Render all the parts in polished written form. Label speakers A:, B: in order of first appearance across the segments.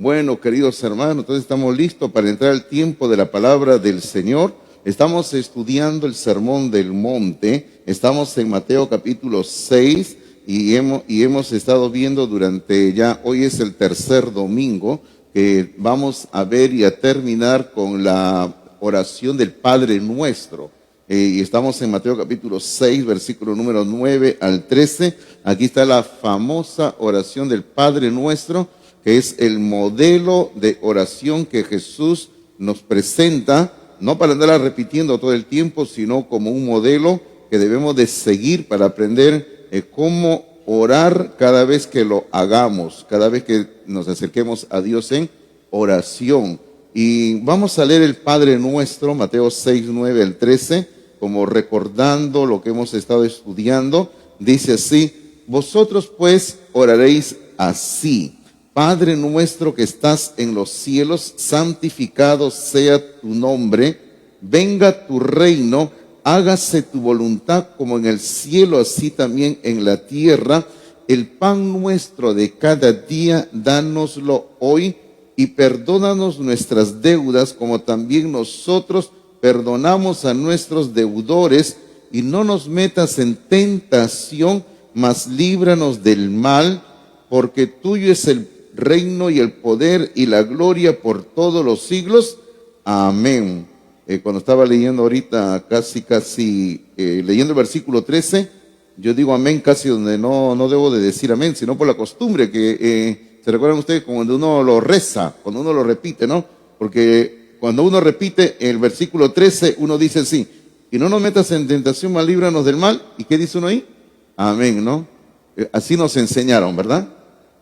A: Bueno, queridos hermanos, entonces estamos listos para entrar al tiempo de la palabra del Señor. Estamos estudiando el Sermón del Monte. Estamos en Mateo capítulo 6 y hemos estado viendo hoy es el tercer domingo, que vamos a ver y a terminar con la oración del Padre Nuestro. Y estamos en Mateo capítulo 6, versículo número 9 al 13. Aquí está la famosa oración del Padre Nuestro, que es el modelo de oración que Jesús nos presenta, no para andarla repitiendo todo el tiempo, sino como un modelo que debemos de seguir para aprender cómo orar cada vez que lo hagamos, cada vez que nos acerquemos a Dios en oración. Y vamos a leer el Padre Nuestro, Mateo 6, 9 al 13, como recordando lo que hemos estado estudiando. Dice así: vosotros pues oraréis así: Padre nuestro que estás en los cielos, santificado sea tu nombre, venga tu reino, hágase tu voluntad como en el cielo, así también en la tierra. El pan nuestro de cada día, dánoslo hoy, y perdónanos nuestras deudas, como también nosotros perdonamos a nuestros deudores, y no nos metas en tentación, mas líbranos del mal, porque tuyo es el reino y el poder y la gloria por todos los siglos. Amén. Cuando estaba leyendo ahorita, leyendo el versículo 13, yo digo amén casi donde no debo de decir amén, sino por la costumbre que se recuerdan ustedes cuando uno lo reza, cuando uno lo repite, ¿no? Porque cuando uno repite el versículo 13, uno dice así: y no nos metas en tentación, mas líbranos del mal. ¿Y qué dice uno ahí? Amén, ¿no? Así nos enseñaron, ¿verdad?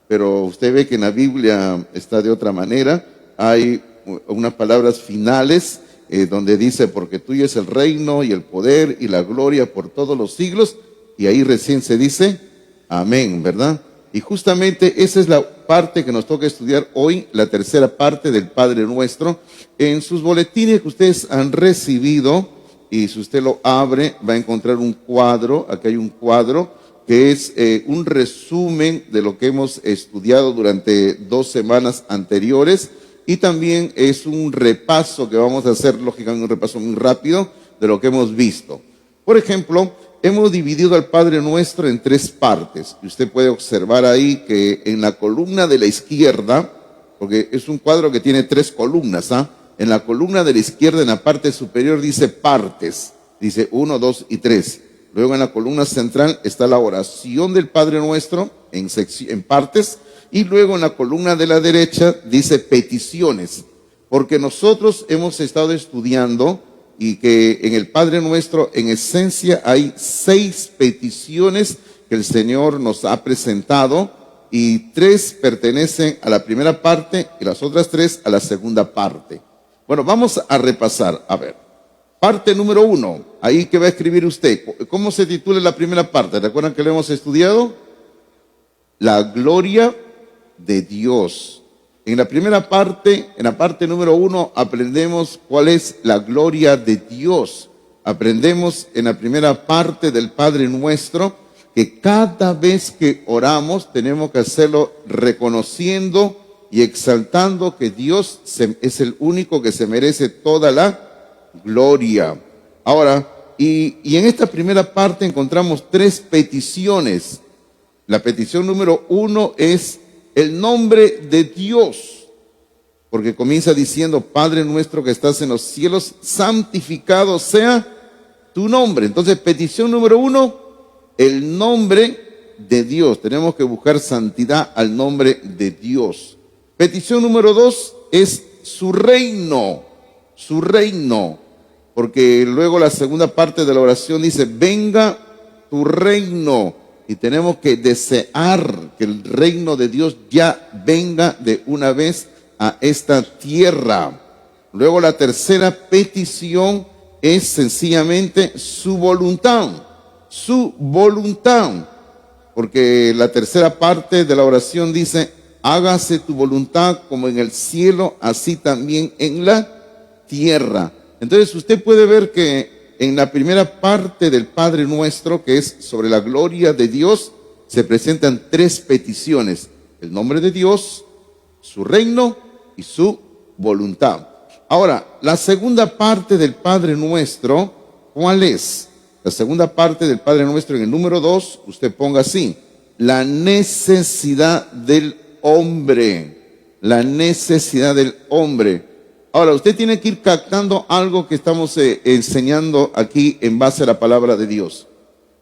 A: Pero usted ve que en la Biblia está de otra manera. Hay unas palabras finales donde dice: porque tuyo es el reino y el poder y la gloria por todos los siglos. Y ahí recién se dice amén, ¿verdad? Y justamente esa es la parte que nos toca estudiar hoy, la tercera parte del Padre Nuestro. En sus boletines que ustedes han recibido, y si usted lo abre, va a encontrar un cuadro. Aquí hay un cuadro que es un resumen de lo que hemos estudiado durante 2 semanas anteriores, y también es un repaso que vamos a hacer, lógicamente un repaso muy rápido de lo que hemos visto. Por ejemplo, hemos dividido al Padre Nuestro en 3 partes, y usted puede observar ahí que en la columna de la izquierda, porque es un cuadro que tiene 3 columnas, en la columna de la izquierda, en la parte superior, dice partes, dice 1, 2 y 3. Luego en la columna central está la oración del Padre Nuestro en partes, y luego en la columna de la derecha dice peticiones, porque nosotros hemos estado estudiando y que en el Padre Nuestro, en esencia, hay 6 peticiones que el Señor nos ha presentado, y 3 pertenecen a la primera parte y las otras 3 a la segunda parte. Bueno, vamos a repasar. A ver, parte número 1, ahí que va a escribir usted. ¿Cómo se titula la primera parte? ¿Recuerdan que lo hemos estudiado? La gloria de Dios. En la primera parte, en la parte número 1, aprendemos cuál es la gloria de Dios. Aprendemos en la primera parte del Padre Nuestro que cada vez que oramos tenemos que hacerlo reconociendo y exaltando que Dios es el único que se merece toda la gloria. Ahora, y en esta primera parte encontramos 3 peticiones. La petición número 1 es el nombre de Dios, porque comienza diciendo: Padre nuestro que estás en los cielos, santificado sea tu nombre. Entonces, petición número 1, el nombre de Dios. Tenemos que buscar santidad al nombre de Dios. Petición número 2 es su reino, porque luego la segunda parte de la oración dice: venga tu reino, y tenemos que desear que el reino de Dios ya venga de una vez a esta tierra. Luego la tercera petición es sencillamente su voluntad, porque la tercera parte de la oración dice: hágase tu voluntad como en el cielo, así también en la tierra. Entonces usted puede ver que en la primera parte del Padre Nuestro, que es sobre la gloria de Dios, se presentan 3 peticiones: el nombre de Dios, su reino y su voluntad. Ahora, la segunda parte del Padre Nuestro, ¿cuál es? La segunda parte del Padre Nuestro, en el número 2, usted ponga así: la necesidad del hombre. La necesidad del hombre. Ahora, usted tiene que ir captando algo que estamos enseñando aquí en base a la palabra de Dios.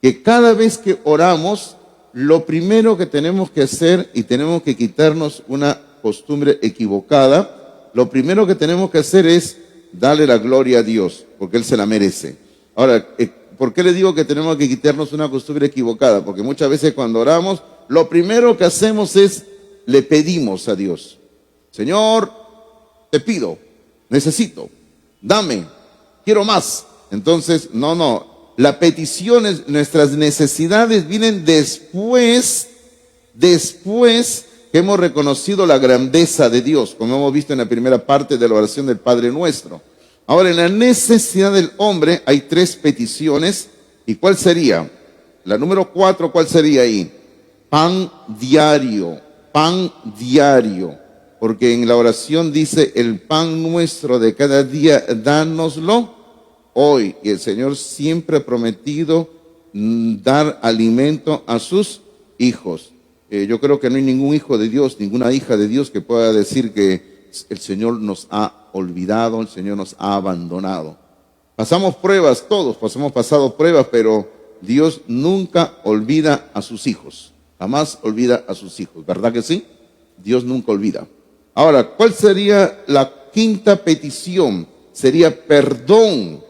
A: Que cada vez que oramos, lo primero que tenemos que hacer, y tenemos que quitarnos una costumbre equivocada, lo primero que tenemos que hacer es darle la gloria a Dios, porque Él se la merece. Ahora, ¿por qué le digo que tenemos que quitarnos una costumbre equivocada? Porque muchas veces cuando oramos, lo primero que hacemos es, le pedimos a Dios: Señor, te pido, necesito, dame, quiero más. Entonces, no. Las peticiones, nuestras necesidades vienen después que hemos reconocido la grandeza de Dios, como hemos visto en la primera parte de la oración del Padre Nuestro. Ahora, en la necesidad del hombre hay 3 peticiones. ¿Y cuál sería? La número 4, ¿cuál sería ahí? Pan diario, pan diario. Porque en la oración dice: el pan nuestro de cada día, dánoslo hoy. Y el Señor siempre ha prometido dar alimento a sus hijos. Yo creo que no hay ningún hijo de Dios, ninguna hija de Dios que pueda decir que el Señor nos ha olvidado, el Señor nos ha abandonado. Pasamos pruebas, todos hemos pasado pruebas, pero Dios nunca olvida a sus hijos. Jamás olvida a sus hijos, ¿verdad que sí? Dios nunca olvida. Ahora, ¿cuál sería la 5ª petición? Sería perdón.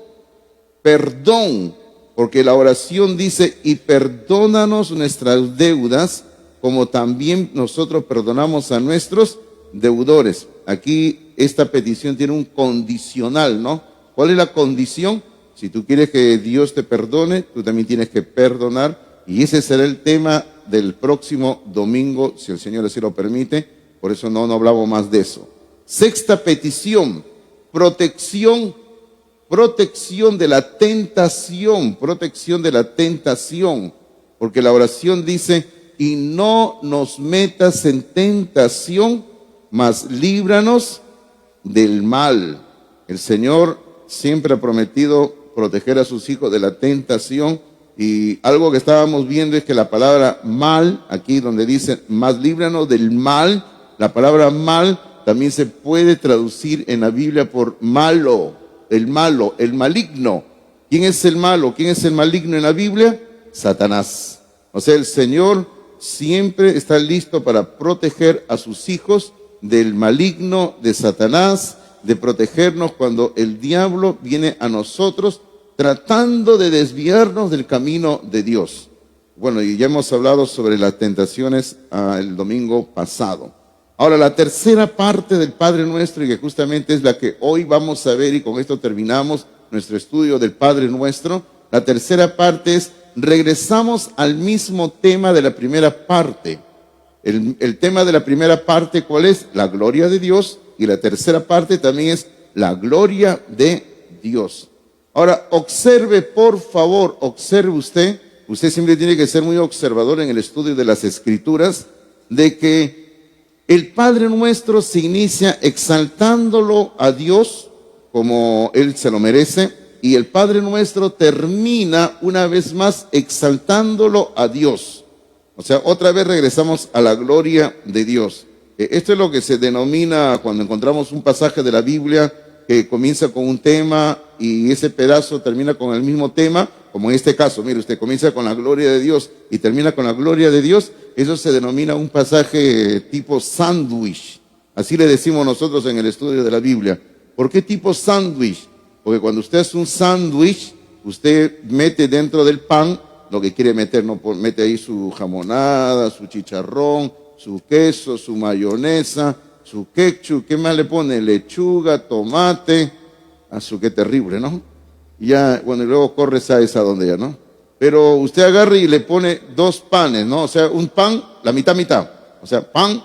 A: Perdón, porque la oración dice: y perdónanos nuestras deudas, como también nosotros perdonamos a nuestros deudores. Aquí esta petición tiene un condicional, ¿no? ¿Cuál es la condición? Si tú quieres que Dios te perdone, tú también tienes que perdonar. Y ese será el tema del próximo domingo, si el Señor así lo permite. Por eso no hablamos más de eso. 6ª petición: protección de la tentación, protección de la tentación. Porque la oración dice: y no nos metas en tentación, mas líbranos del mal. El Señor siempre ha prometido proteger a sus hijos de la tentación. Y algo que estábamos viendo es que la palabra mal, aquí donde dice más líbranos del mal, la palabra mal también se puede traducir en la Biblia por malo, el maligno. ¿Quién es el malo? ¿Quién es el maligno en la Biblia? Satanás. O sea, el Señor siempre está listo para proteger a sus hijos del maligno, de Satanás, de protegernos cuando el diablo viene a nosotros tratando de desviarnos del camino de Dios. Bueno, y ya hemos hablado sobre las tentaciones el domingo pasado. Ahora, la tercera parte del Padre Nuestro, y que justamente es la que hoy vamos a ver, y con esto terminamos nuestro estudio del Padre Nuestro. La tercera parte es: regresamos al mismo tema de la primera parte. El tema de la primera parte, ¿cuál es? La gloria de Dios. Y la tercera parte también es la gloria de Dios. Ahora, observe, por favor, observe usted. Usted siempre tiene que ser muy observador en el estudio de las Escrituras, de que el Padre Nuestro se inicia exaltándolo a Dios como Él se lo merece, y el Padre Nuestro termina una vez más exaltándolo a Dios. O sea, otra vez regresamos a la gloria de Dios. Esto es lo que se denomina, cuando encontramos un pasaje de la Biblia que comienza con un tema y ese pedazo termina con el mismo tema, como en este caso, mire usted, comienza con la gloria de Dios y termina con la gloria de Dios. Eso se denomina un pasaje tipo sándwich. Así le decimos nosotros en el estudio de la Biblia. ¿Por qué tipo sándwich? Porque cuando usted hace un sándwich, usted mete dentro del pan lo que quiere meter, ¿no? Mete ahí su jamonada, su chicharrón, su queso, su mayonesa, su ketchup. ¿Qué más le pone? Lechuga, tomate. Qué terrible, ¿no? Y ya, bueno, y luego corre esa donde ya, ¿no? Pero usted agarra y le pone 2 panes, ¿no? O sea, un pan, la mitad. O sea, pan,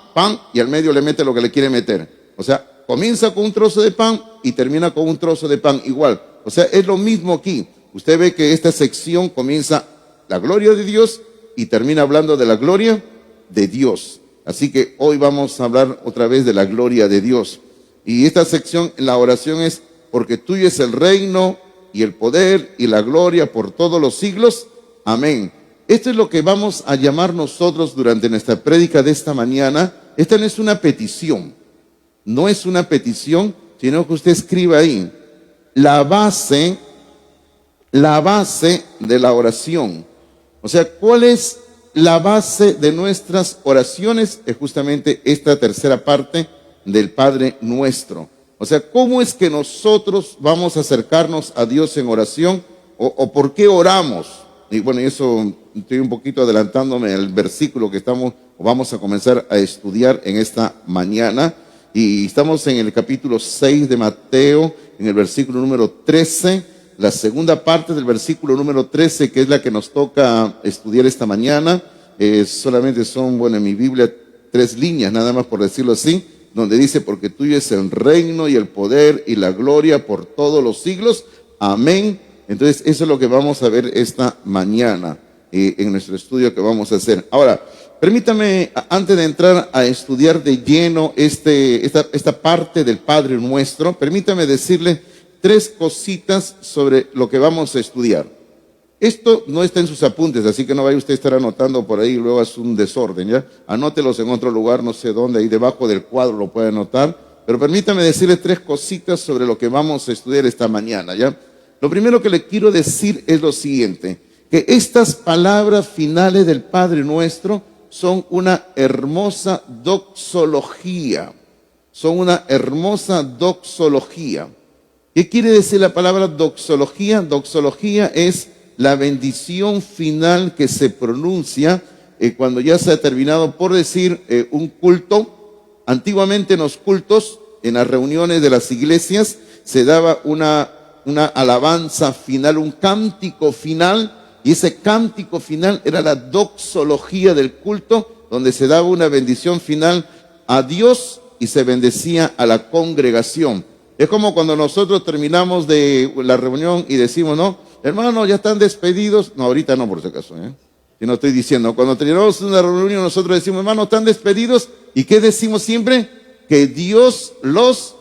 A: y al medio le mete lo que le quiere meter. O sea, comienza con un trozo de pan y termina con un trozo de pan igual. O sea, es lo mismo aquí. Usted ve que esta sección comienza la gloria de Dios y termina hablando de la gloria de Dios. Así que hoy vamos a hablar otra vez de la gloria de Dios. Y esta sección, la oración es: porque tuyo es el reino y el poder y la gloria por todos los siglos. Amén. Esto es lo que vamos a llamar nosotros durante nuestra prédica de esta mañana. Esta no es una petición, no es una petición, sino que usted escriba ahí la base de la oración. O sea, ¿cuál es la base de nuestras oraciones? Es justamente esta tercera parte del Padre Nuestro. O sea, ¿cómo es que nosotros vamos a acercarnos a Dios en oración? ¿O por qué oramos? Y bueno, eso estoy un poquito adelantándome al versículo que vamos a comenzar a estudiar en esta mañana. Y estamos en el capítulo 6 de Mateo, en el versículo número 13, la segunda parte del versículo número 13, que es la que nos toca estudiar esta mañana. Solamente son, bueno, en mi Biblia 3 líneas, nada más por decirlo así, donde dice: porque tuyo es el reino y el poder y la gloria por todos los siglos. Amén. Entonces, eso es lo que vamos a ver esta mañana en nuestro estudio que vamos a hacer. Ahora, permítame, antes de entrar a estudiar de lleno esta parte del Padre Nuestro, permítame decirle 3 cositas sobre lo que vamos a estudiar. Esto no está en sus apuntes, así que no vaya usted a estar anotando por ahí y luego es un desorden, ¿ya? Anótelos en otro lugar, no sé dónde, ahí debajo del cuadro lo puede anotar. Pero permítame decirle 3 cositas sobre lo que vamos a estudiar esta mañana, ¿ya? Lo primero que le quiero decir es lo siguiente: que estas palabras finales del Padre Nuestro son una hermosa doxología. Son una hermosa doxología. ¿Qué quiere decir la palabra doxología? Doxología es la bendición final que se pronuncia cuando ya se ha terminado, por decir, un culto. Antiguamente en los cultos, en las reuniones de las iglesias, se daba una alabanza final, un cántico final, y ese cántico final era la doxología del culto, donde se daba una bendición final a Dios y se bendecía a la congregación. Es como cuando nosotros terminamos de la reunión y decimos: no, hermano, ya están despedidos. No, ahorita no, por si acaso, si no estoy diciendo, cuando terminamos una reunión nosotros decimos: hermano, están despedidos. ¿Y qué decimos siempre? Que Dios los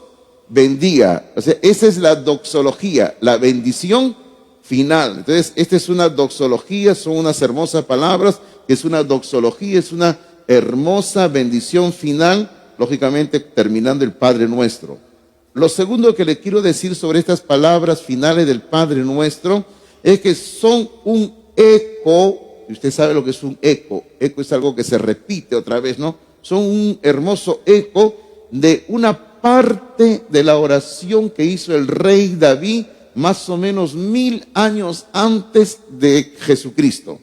A: bendiga. O sea, esa es la doxología, la bendición final. Entonces, esta es una doxología, son unas hermosas palabras, es una doxología, es una hermosa bendición final, lógicamente terminando el Padre Nuestro. Lo segundo que le quiero decir sobre estas palabras finales del Padre Nuestro es que son un eco. Y usted sabe lo que es un eco. Eco es algo que se repite otra vez, ¿no? Son un hermoso eco de una parte de la oración que hizo el rey David más o menos 1000 años antes de Jesucristo.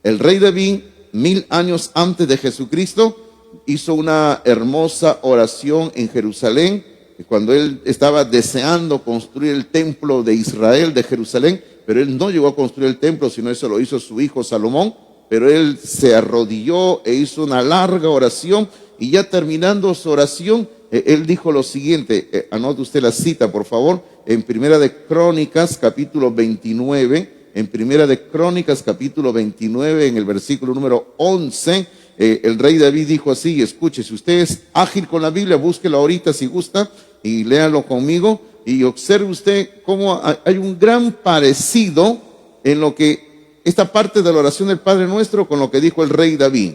A: El rey David, 1000 años antes de Jesucristo, hizo una hermosa oración en Jerusalén, cuando él estaba deseando construir el templo de Israel, de Jerusalén, pero él no llegó a construir el templo, sino eso lo hizo su hijo Salomón. Pero él se arrodilló e hizo una larga oración, y ya terminando su oración, él dijo lo siguiente. Anote usted la cita, por favor, en Primera de Crónicas, capítulo 29, en Primera de Crónicas, capítulo 29, en el versículo número 11, el rey David dijo así, escuche, si usted es ágil con la Biblia, búsquelo ahorita si gusta, y léalo conmigo, y observe usted cómo hay un gran parecido en lo que esta parte de la oración del Padre Nuestro con lo que dijo el rey David.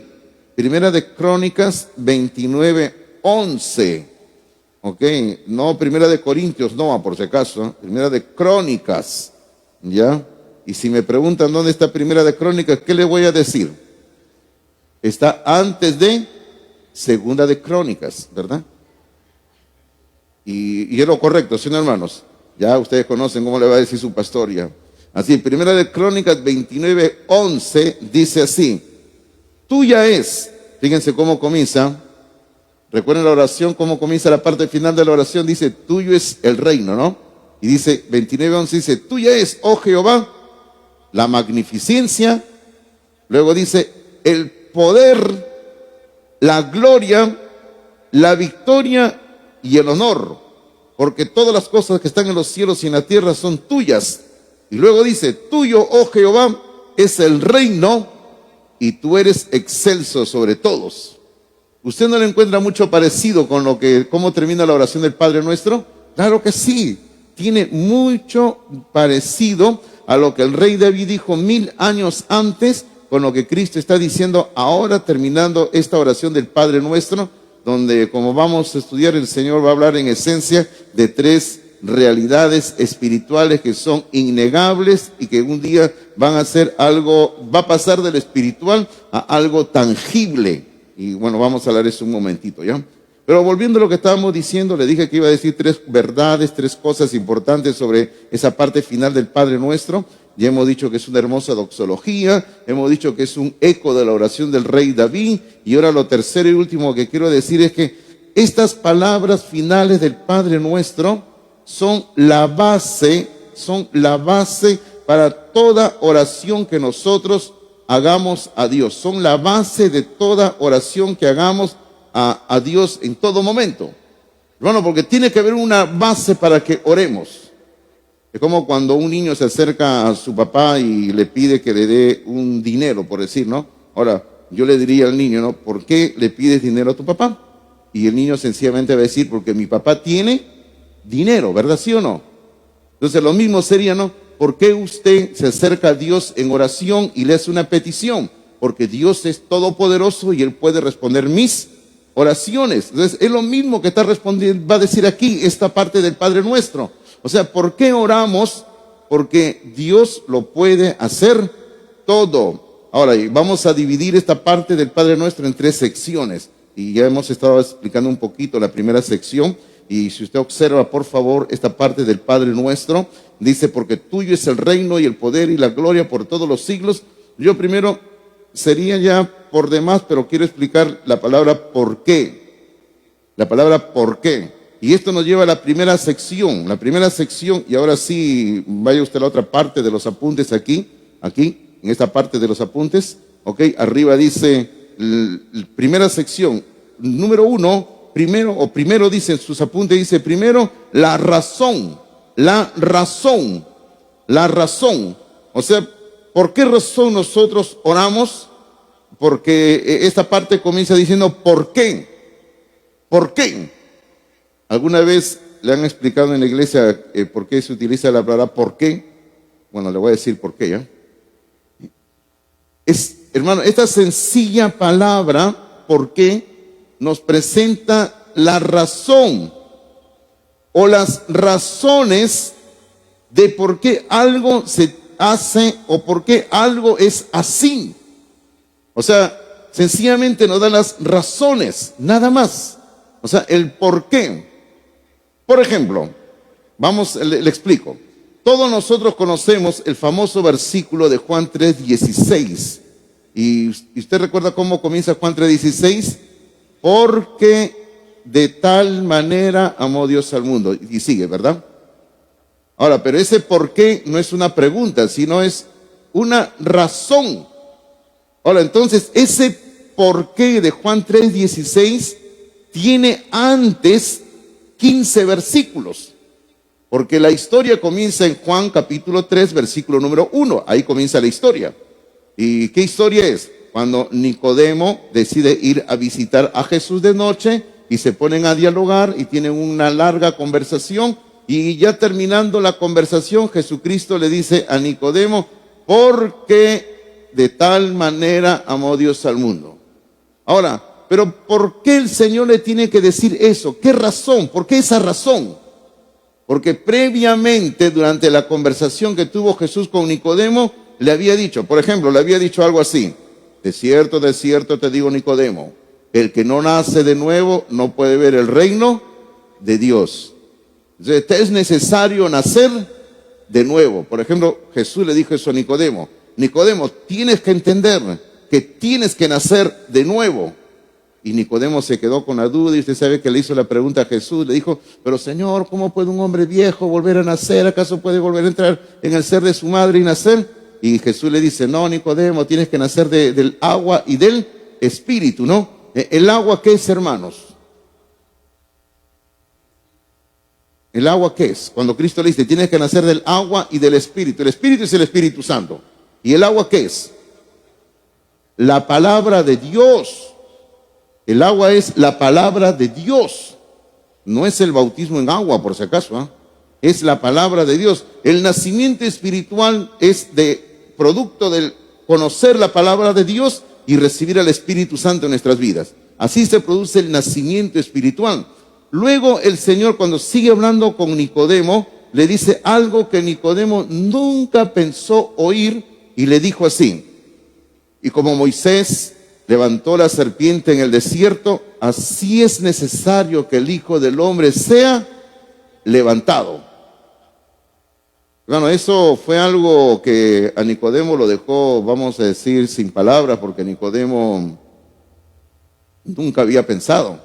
A: Primera de Crónicas 29:11. Ok, no Primera de Corintios, no, por si acaso. Primera de Crónicas, ¿ya? Y si me preguntan dónde está Primera de Crónicas, ¿qué le voy a decir? Está antes de Segunda de Crónicas, ¿verdad? Y es lo correcto, ¿sí, no, hermanos? Ya ustedes conocen cómo le va a decir su pastor ya. Así, Primera de Crónicas 29:11 dice así: tuya es, fíjense cómo comienza. Recuerden la oración, cómo comienza la parte final de la oración, dice, tuyo es el reino, ¿no? Y dice, 29:11 dice, tuya es, oh Jehová, la magnificencia. Luego dice, el poder, la gloria, la victoria y el honor, porque todas las cosas que están en los cielos y en la tierra son tuyas. Y luego dice, tuyo, oh Jehová, es el reino y tú eres excelso sobre todos. ¿Usted no le encuentra mucho parecido con cómo termina la oración del Padre Nuestro? Claro que sí, tiene mucho parecido a lo que el rey David dijo 1000 años antes, con lo que Cristo está diciendo ahora terminando esta oración del Padre Nuestro, donde, como vamos a estudiar, el Señor va a hablar en esencia de 3 realidades espirituales que son innegables y que un día van a ser algo, va a pasar de lo espiritual a algo tangible. Y bueno, vamos a hablar eso un momentito, ¿ya? Pero volviendo a lo que estábamos diciendo, le dije que iba a decir 3 verdades, 3 cosas importantes sobre esa parte final del Padre Nuestro. Ya hemos dicho que es una hermosa doxología, hemos dicho que es un eco de la oración del rey David, y ahora lo tercero y último que quiero decir es que estas palabras finales del Padre Nuestro son la base para toda oración que nosotros hagamos a Dios. Son la base de toda oración que hagamos a Dios en todo momento. Bueno, porque tiene que haber una base para que oremos. Es como cuando un niño se acerca a su papá y le pide que le dé un dinero, por decir, ¿no? Ahora, yo le diría al niño, ¿no? ¿Por qué le pides dinero a tu papá? Y el niño sencillamente va a decir, porque mi papá tiene dinero, ¿verdad? ¿Sí o no? Entonces lo mismo sería, ¿no? ¿Por qué usted se acerca a Dios en oración y le hace una petición? Porque Dios es todopoderoso y Él puede responder mis oraciones. Entonces es lo mismo que está respondiendo, va a decir aquí esta parte del Padre Nuestro. O sea, ¿por qué oramos? Porque Dios lo puede hacer todo. Ahora, vamos a dividir esta parte del Padre Nuestro en 3 secciones. Y ya hemos estado explicando un poquito la primera sección. Y si usted observa, por favor, esta parte del Padre Nuestro, dice, porque tuyo es el reino y el poder y la gloria por todos los siglos. Yo primero sería ya por demás, pero quiero explicar la palabra por qué. La palabra por qué. Y esto nos lleva a la primera sección, y ahora sí, vaya usted a la otra parte de los apuntes aquí, en esta parte de los apuntes, ok, arriba dice, primera sección, número 1, primero dice en sus apuntes, dice primero, la razón, o sea, ¿por qué razón nosotros oramos? Porque esta parte comienza diciendo, ¿por qué? ¿Por qué? ¿Alguna vez le han explicado en la iglesia por qué se utiliza la palabra por qué? Bueno, le voy a decir por qué, ¿ya? Hermano, esta sencilla palabra, por qué, nos presenta la razón o las razones de por qué algo se hace o por qué algo es así. O sea, sencillamente nos da las razones, nada más. O sea, el por qué. Por ejemplo, le explico. Todos nosotros conocemos el famoso versículo de Juan 3:16. ¿Y usted recuerda cómo comienza Juan 3:16? Porque de tal manera amó Dios al mundo. Y sigue, ¿verdad? Ahora, pero ese por qué no es una pregunta, sino es una razón. Ahora, entonces, ese por qué de Juan 3:16 tiene antes 15 versículos, porque la historia comienza en Juan capítulo 3, versículo número 1, ahí comienza la historia. ¿Y qué historia es? Cuando Nicodemo decide ir a visitar a Jesús de noche y se ponen a dialogar y tienen una larga conversación, y ya terminando la conversación, Jesucristo le dice a Nicodemo, porque de tal manera amó Dios al mundo. Ahora, pero ¿por qué el Señor le tiene que decir eso? ¿Qué razón? ¿Por qué esa razón? Porque previamente, durante la conversación que tuvo Jesús con Nicodemo, le había dicho, por ejemplo, le había dicho algo así: de cierto te digo, Nicodemo, el que no nace de nuevo no puede ver el reino de Dios. Entonces, es necesario nacer de nuevo. Por ejemplo, Jesús le dijo eso a Nicodemo: Nicodemo, tienes que entender que tienes que nacer de nuevo. Y Nicodemo se quedó con la duda, y usted sabe que le hizo la pregunta a Jesús, le dijo, pero Señor, ¿cómo puede un hombre viejo volver a nacer? ¿Acaso puede volver a entrar en el ser de su madre y nacer? Y Jesús le dice, no, Nicodemo, tienes que nacer del agua y del espíritu, ¿no? ¿El agua qué es, hermanos? ¿El agua qué es? Cuando Cristo le dice, tienes que nacer del agua y del espíritu. El espíritu es el Espíritu Santo. ¿Y el agua qué es? La palabra de Dios. El agua es la palabra de Dios. No es el bautismo en agua, por si acaso, ¿eh? Es la palabra de Dios. El nacimiento espiritual es de producto del conocer la palabra de Dios y recibir al Espíritu Santo en nuestras vidas. Así se produce el nacimiento espiritual. Luego el Señor, cuando sigue hablando con Nicodemo, le dice algo que Nicodemo nunca pensó oír y le dijo así: y como Moisés levantó la serpiente en el desierto, así es necesario que el Hijo del Hombre sea levantado. Bueno, eso fue algo que a Nicodemo lo dejó, vamos a decir, sin palabras, porque Nicodemo nunca había pensado.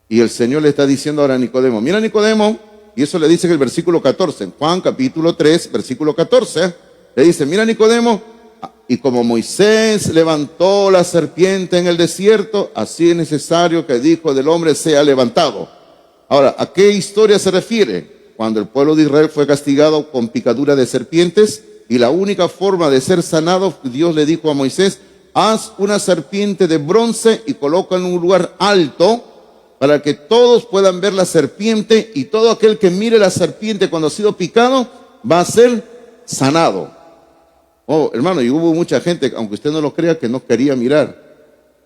A: Y el Señor le está diciendo ahora a Nicodemo, mira Nicodemo, y eso le dice en el versículo 14, en Juan capítulo 3, versículo 14, le dice, mira Nicodemo, y como Moisés levantó la serpiente en el desierto, así es necesario que el Hijo del Hombre sea levantado. Ahora, ¿a qué historia se refiere? Cuando el pueblo de Israel fue castigado con picadura de serpientes, y la única forma de ser sanado, Dios le dijo a Moisés, haz una serpiente de bronce y colócala en un lugar alto, para que todos puedan ver la serpiente, y todo aquel que mire la serpiente cuando ha sido picado, va a ser sanado. Oh, hermano, y hubo mucha gente, aunque usted no lo crea, que no quería mirar,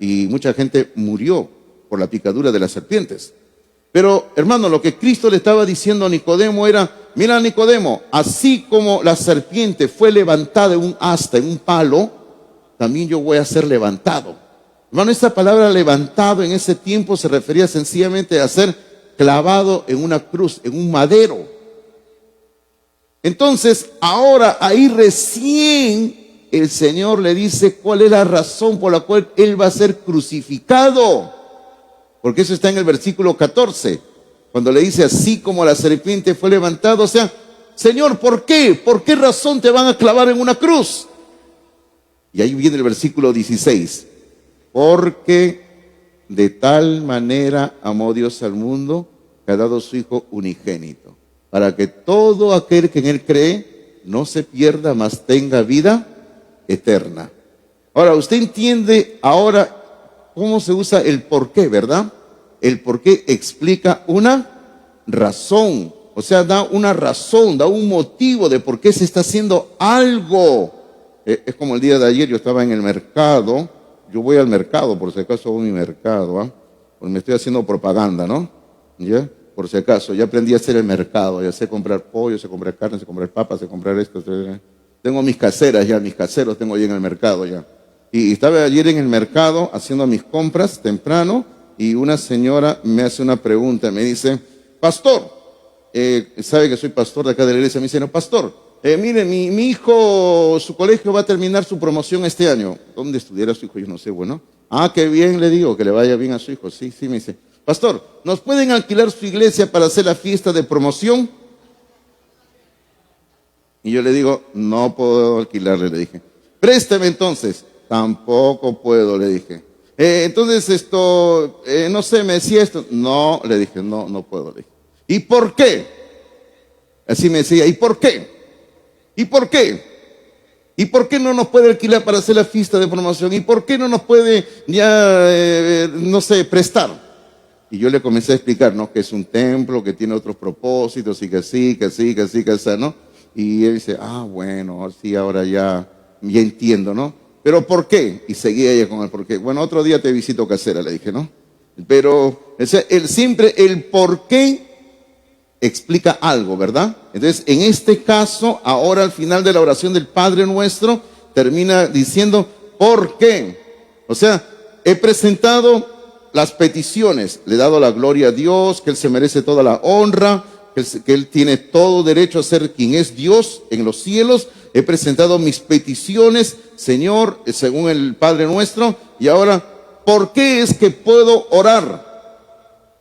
A: y mucha gente murió por la picadura de las serpientes. Pero, hermano, lo que Cristo le estaba diciendo a Nicodemo era, mira Nicodemo, así como la serpiente fue levantada en un asta, en un palo, también yo voy a ser levantado. Hermano, esta palabra levantado en ese tiempo se refería sencillamente a ser clavado en una cruz, en un madero. Entonces, ahora ahí recién el Señor le dice cuál es la razón por la cual Él va a ser crucificado. Porque eso está en el versículo 14, cuando le dice, así como la serpiente fue levantada, o sea, Señor, ¿por qué? ¿Por qué razón te van a clavar en una cruz? Y ahí viene el versículo 16, porque de tal manera amó Dios al mundo, que ha dado su Hijo unigénito, para que todo aquel que en Él cree no se pierda, mas tenga vida eterna. Ahora, usted entiende ahora cómo se usa el por qué, ¿verdad? El por qué explica una razón, o sea, da una razón, da un motivo de por qué se está haciendo algo. Es como el día de ayer, yo estaba en el mercado, yo voy al mercado, por si acaso hago mi mercado, ¿ah? Pues me estoy haciendo propaganda, ¿no? ¿Ya? Por si acaso, ya aprendí a hacer el mercado, ya sé comprar pollo, sé comprar carne, sé comprar papas, sé comprar esto. Tengo mis caseras ya, mis caseros tengo ya en el mercado ya. Y estaba ayer en el mercado haciendo mis compras temprano y una señora me hace una pregunta, me dice, pastor, sabe que soy pastor de acá de la iglesia, me dice, no, pastor, mire, mi hijo, su colegio va a terminar su promoción este año. ¿Dónde estudiará su hijo? Yo no sé, bueno. Ah, qué bien, le digo, que le vaya bien a su hijo. Sí, me dice, pastor, ¿nos pueden alquilar su iglesia para hacer la fiesta de promoción? Y yo le digo, no puedo alquilarle, le dije. Présteme entonces. Tampoco puedo, le dije. Entonces esto, no sé, me decía esto. No, le dije, no puedo, le dije. ¿Y por qué? Así me decía, ¿y por qué? ¿Y por qué? ¿Y por qué no nos puede alquilar para hacer la fiesta de promoción? ¿Y por qué no nos puede ya, no sé, prestar? Y yo le comencé a explicar, ¿no? Que es un templo, que tiene otros propósitos y que sí, que así, ¿no? Y él dice, bueno, sí, ahora ya entiendo, ¿no? ¿Pero por qué? Y seguía ella con el por qué. Bueno, otro día te visito casera, le dije, ¿no? Pero siempre el por qué explica algo, ¿verdad? Entonces, en este caso, ahora al final de la oración del Padre Nuestro, termina diciendo, ¿por qué? O sea, he presentado las peticiones, le he dado la gloria a Dios, que Él se merece toda la honra, que Él tiene todo derecho a ser quien es Dios en los cielos. He presentado mis peticiones, Señor, según el Padre Nuestro, y ahora, ¿por qué es que puedo orar?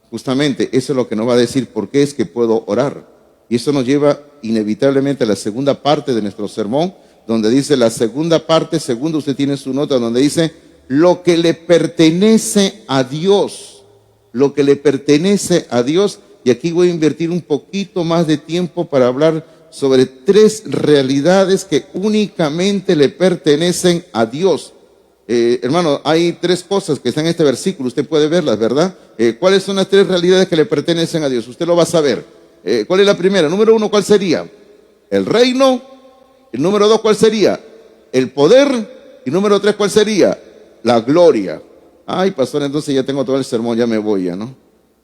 A: Justamente, eso es lo que nos va a decir, ¿por qué es que puedo orar? Y eso nos lleva inevitablemente a la segunda parte de nuestro sermón, donde dice la segunda parte, segundo usted tiene su nota, donde dice, lo que le pertenece a Dios, lo que le pertenece a Dios, y aquí voy a invertir un poquito más de tiempo para hablar sobre tres realidades que únicamente le pertenecen a Dios. Hermano, hay tres cosas que están en este versículo, usted puede verlas, ¿verdad? ¿Cuáles son las tres realidades que le pertenecen a Dios? Usted lo va a saber. ¿Cuál es la primera? Número uno, ¿cuál sería? El reino. El número dos, ¿cuál sería? El poder. Y número tres, ¿cuál sería? La gloria. Ay, pastor, entonces ya tengo todo el sermón, ya me voy, ya, ¿no?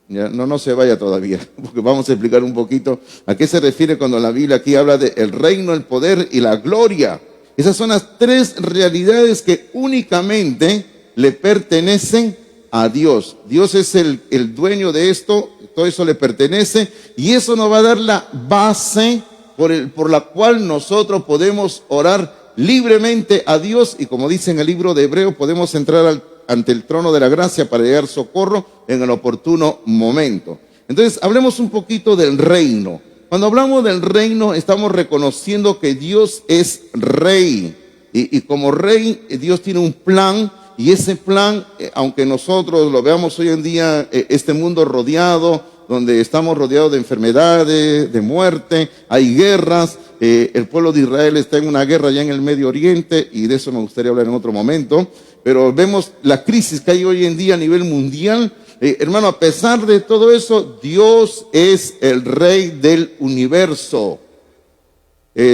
A: Ya, no se vaya todavía, porque vamos a explicar un poquito a qué se refiere cuando la Biblia aquí habla de el reino, el poder y la gloria. Esas son las tres realidades que únicamente le pertenecen a Dios. Dios es el dueño de esto, todo eso le pertenece, y eso nos va a dar la base por la cual nosotros podemos orar libremente a Dios, y como dice en el libro de Hebreos, podemos entrar ante el trono de la gracia para llegar socorro en el oportuno momento. Entonces, hablemos un poquito del reino. Cuando hablamos del reino, estamos reconociendo que Dios es rey. Y como rey, Dios tiene un plan, y ese plan, aunque nosotros lo veamos hoy en día, este mundo rodeado, donde estamos rodeados de enfermedades, de muerte, hay guerras, el pueblo de Israel está en una guerra ya en el Medio Oriente, y de eso me gustaría hablar en otro momento, pero vemos la crisis que hay hoy en día a nivel mundial. Hermano, a pesar de todo eso, Dios es el rey del universo.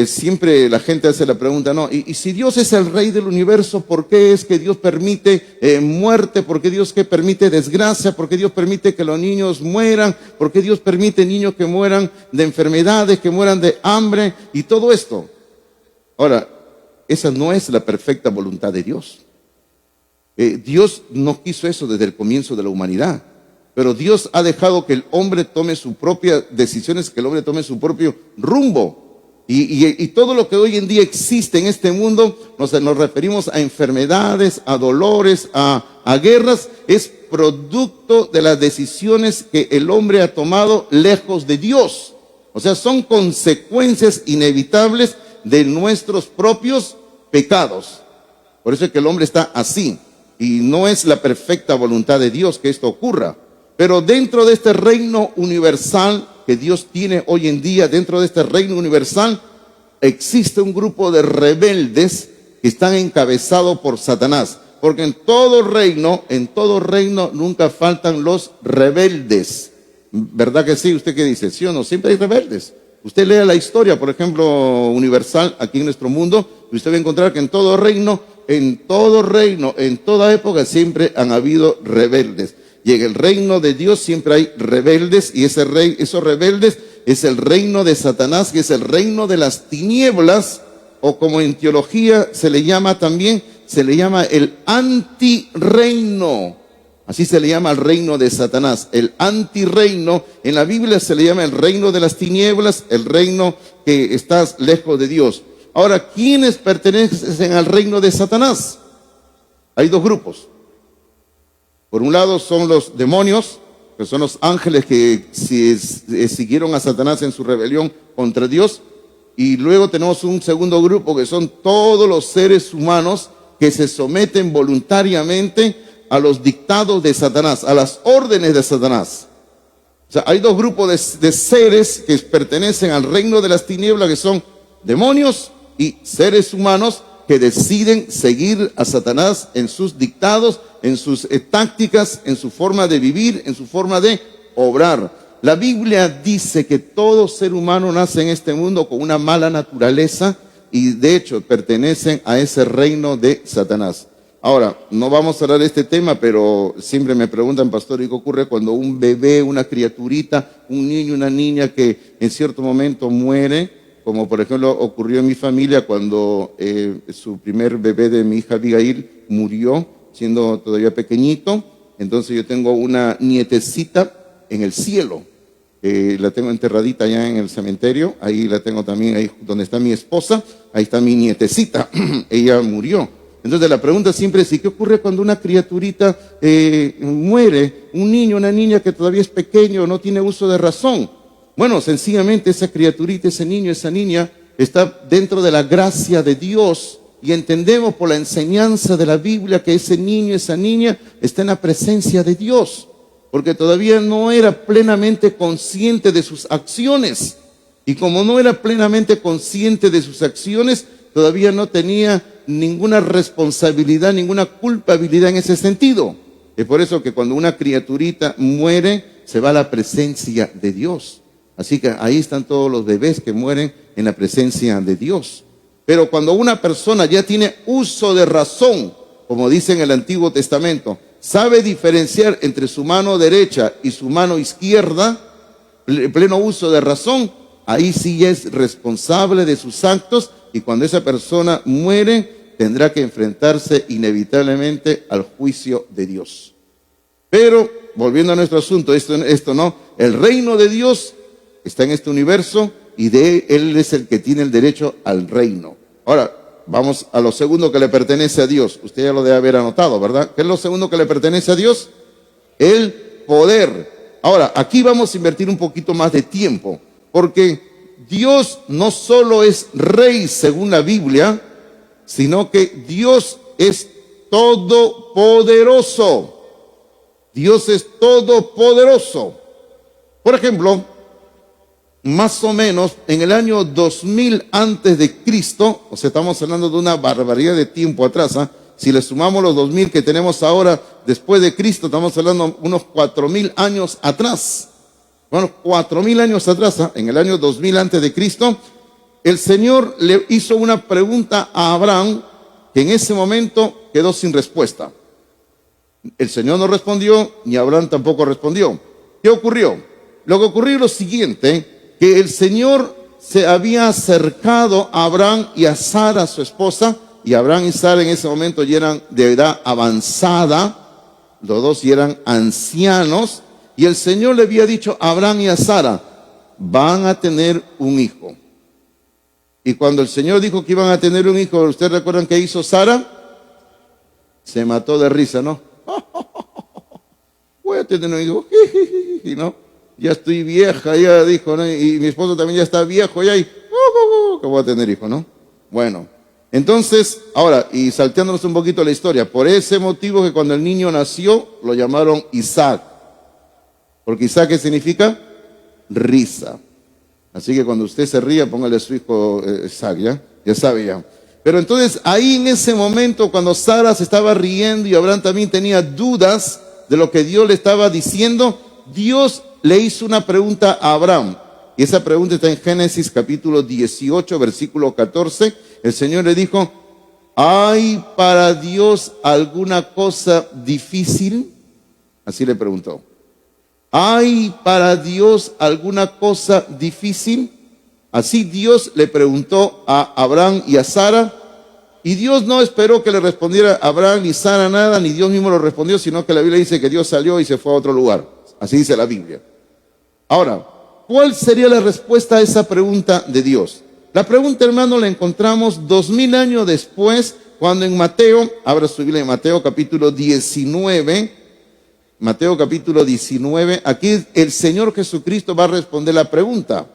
A: Siempre la gente hace la pregunta, ¿no? Y si Dios es el rey del universo, ¿por qué es que Dios permite muerte? ¿Por qué Dios permite desgracia? ¿Por qué Dios permite que los niños mueran? ¿Por qué Dios permite niños que mueran de enfermedades, que mueran de hambre y todo esto? Ahora, esa no es la perfecta voluntad de Dios. Dios no quiso eso desde el comienzo de la humanidad, pero Dios ha dejado que el hombre tome sus propias decisiones, que el hombre tome su propio rumbo. Y todo lo que hoy en día existe en este mundo, nos referimos a enfermedades, a dolores, a guerras, es producto de las decisiones que el hombre ha tomado lejos de Dios. O sea, son consecuencias inevitables de nuestros propios pecados. Por eso es que el hombre está así. Y no es la perfecta voluntad de Dios que esto ocurra. Pero dentro de este reino universal que Dios tiene hoy en día, dentro de este reino universal, existe un grupo de rebeldes que están encabezados por Satanás. Porque en todo reino nunca faltan los rebeldes. ¿Verdad que sí? ¿Usted qué dice? ¿Sí o no? Siempre hay rebeldes. Usted lea la historia, por ejemplo, universal aquí en nuestro mundo, y usted va a encontrar que en todo reino, en toda época siempre han habido rebeldes. Y en el reino de Dios siempre hay rebeldes, y esos rebeldes es el reino de Satanás, que es el reino de las tinieblas, o como en teología se le llama el antirreino. Así se le llama al reino de Satanás, el antirreino. En la Biblia se le llama el reino de las tinieblas, el reino que está lejos de Dios. Ahora, ¿quiénes pertenecen al reino de Satanás? Hay dos grupos. Por un lado son los demonios, que son los ángeles que siguieron a Satanás en su rebelión contra Dios. Y luego tenemos un segundo grupo, que son todos los seres humanos que se someten voluntariamente a los dictados de Satanás, a las órdenes de Satanás. O sea, hay dos grupos de seres que pertenecen al reino de las tinieblas, que son demonios y seres humanos que deciden seguir a Satanás en sus dictados, en sus tácticas, en su forma de vivir, en su forma de obrar. La Biblia dice que todo ser humano nace en este mundo con una mala naturaleza, y de hecho pertenecen a ese reino de Satanás. Ahora, no vamos a hablar de este tema, pero siempre me preguntan, pastor, ¿y qué ocurre cuando un bebé, una criaturita, un niño, una niña que en cierto momento muere? Como por ejemplo ocurrió en mi familia cuando su primer bebé de mi hija Abigail murió siendo todavía pequeñito. Entonces yo tengo una nietecita en el cielo. La tengo enterradita allá en el cementerio. Ahí la tengo también, ahí donde está mi esposa. Ahí está mi nietecita. Ella murió. Entonces la pregunta siempre es, ¿y qué ocurre cuando una criaturita muere? Un niño, una niña que todavía es pequeño, no tiene uso de razón. Bueno, sencillamente esa criaturita, ese niño, esa niña está dentro de la gracia de Dios, y entendemos por la enseñanza de la Biblia que ese niño, esa niña está en la presencia de Dios, porque todavía no era plenamente consciente de sus acciones. Y como no era plenamente consciente de sus acciones, todavía no tenía ninguna responsabilidad, ninguna culpabilidad en ese sentido. Es por eso que cuando una criaturita muere, se va a la presencia de Dios. Así que ahí están todos los bebés que mueren en la presencia de Dios. Pero cuando una persona ya tiene uso de razón, como dice en el Antiguo Testamento, sabe diferenciar entre su mano derecha y su mano izquierda, pleno uso de razón, ahí sí es responsable de sus actos, y cuando esa persona muere, tendrá que enfrentarse inevitablemente al juicio de Dios. Pero, volviendo a nuestro asunto, esto no, el reino de Dios está en este universo y de Él es el que tiene el derecho al reino. Ahora, vamos a lo segundo que le pertenece a Dios. Usted ya lo debe haber anotado, ¿verdad? ¿Qué es lo segundo que le pertenece a Dios? El poder. Ahora, aquí vamos a invertir un poquito más de tiempo, porque Dios no solo es rey según la Biblia, sino que Dios es todopoderoso. Dios es todopoderoso. Por ejemplo, más o menos en el año 2000 antes de Cristo, o sea, estamos hablando de una barbaridad de tiempo atrás, ¿eh? Si le sumamos los 2000 que tenemos ahora después de Cristo, estamos hablando unos 4000 años atrás. Bueno, 4000 años atrás, ¿eh? En el año 2000 antes de Cristo, el Señor le hizo una pregunta a Abraham que en ese momento quedó sin respuesta. El Señor no respondió, ni Abraham tampoco respondió. ¿Qué ocurrió? Lo que ocurrió es lo siguiente, que el Señor se había acercado a Abraham y a Sara, su esposa, y Abraham y Sara en ese momento ya eran de edad avanzada, los dos ya eran ancianos, y el Señor le había dicho a Abraham y a Sara, van a tener un hijo. Y cuando el Señor dijo que iban a tener un hijo, ¿ustedes recuerdan qué hizo Sara? Se mató de risa, ¿no? Voy a tener un hijo, ¿no? Ya estoy vieja, ya dijo, ¿no? Y mi esposo también ya está viejo, ya, y que voy a tener hijo, ¿no? Bueno, entonces, ahora, y salteándonos un poquito la historia, por ese motivo que cuando el niño nació, lo llamaron Isaac. Porque Isaac, ¿qué significa? Risa. Así que cuando usted se ría, póngale a su hijo Isaac, ya sabe ya. Pero entonces, ahí en ese momento, cuando Sara se estaba riendo y Abraham también tenía dudas de lo que Dios le estaba diciendo, Dios le hizo una pregunta a Abraham. Y esa pregunta está en Génesis capítulo 18, versículo 14. El Señor le dijo, ¿hay para Dios alguna cosa difícil? Así le preguntó. ¿Hay para Dios alguna cosa difícil? Así Dios le preguntó a Abraham y a Sara, y Dios no esperó que le respondiera a Abraham ni Sara nada, ni Dios mismo lo respondió, sino que la Biblia dice que Dios salió y se fue a otro lugar. Así dice la Biblia. Ahora, ¿cuál sería la respuesta a esa pregunta de Dios? La pregunta, hermano, la encontramos 2000 años después, cuando en Mateo, abra su Biblia en Mateo capítulo 19, Mateo capítulo 19, aquí el Señor Jesucristo va a responder la pregunta.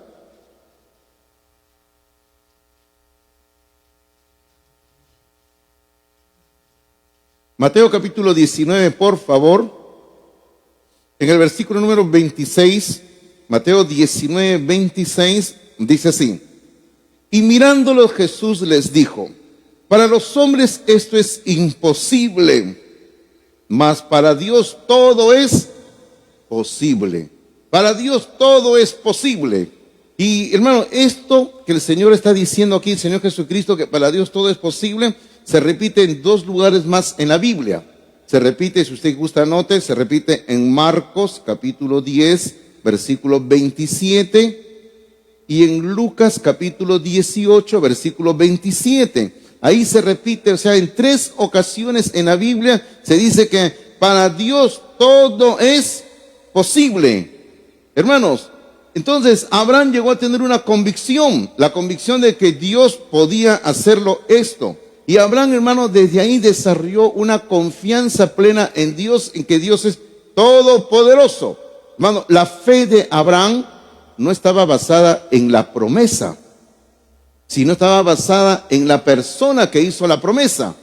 A: Mateo capítulo 19, por favor, en el versículo número 26, Mateo 19, 26, dice así, y mirándolo Jesús les dijo, para los hombres esto es imposible, mas para Dios todo es posible. Para Dios todo es posible. Y hermano, esto que el Señor está diciendo aquí, el Señor Jesucristo, que para Dios todo es posible, se repite en dos lugares más en la Biblia. Se repite, si usted gusta anote, se repite en Marcos capítulo 10, versículo 27, y en Lucas capítulo 18, versículo 27. Ahí se repite, o sea, en 3 ocasiones en la Biblia se dice que para Dios todo es posible. Hermanos, entonces Abraham llegó a tener una convicción, la convicción de que Dios podía hacerlo esto. Y Abraham, hermano, desde ahí desarrolló una confianza plena en Dios, en que Dios es todopoderoso. Hermano, la fe de Abraham no estaba basada en la promesa, sino estaba basada en la persona que hizo la promesa.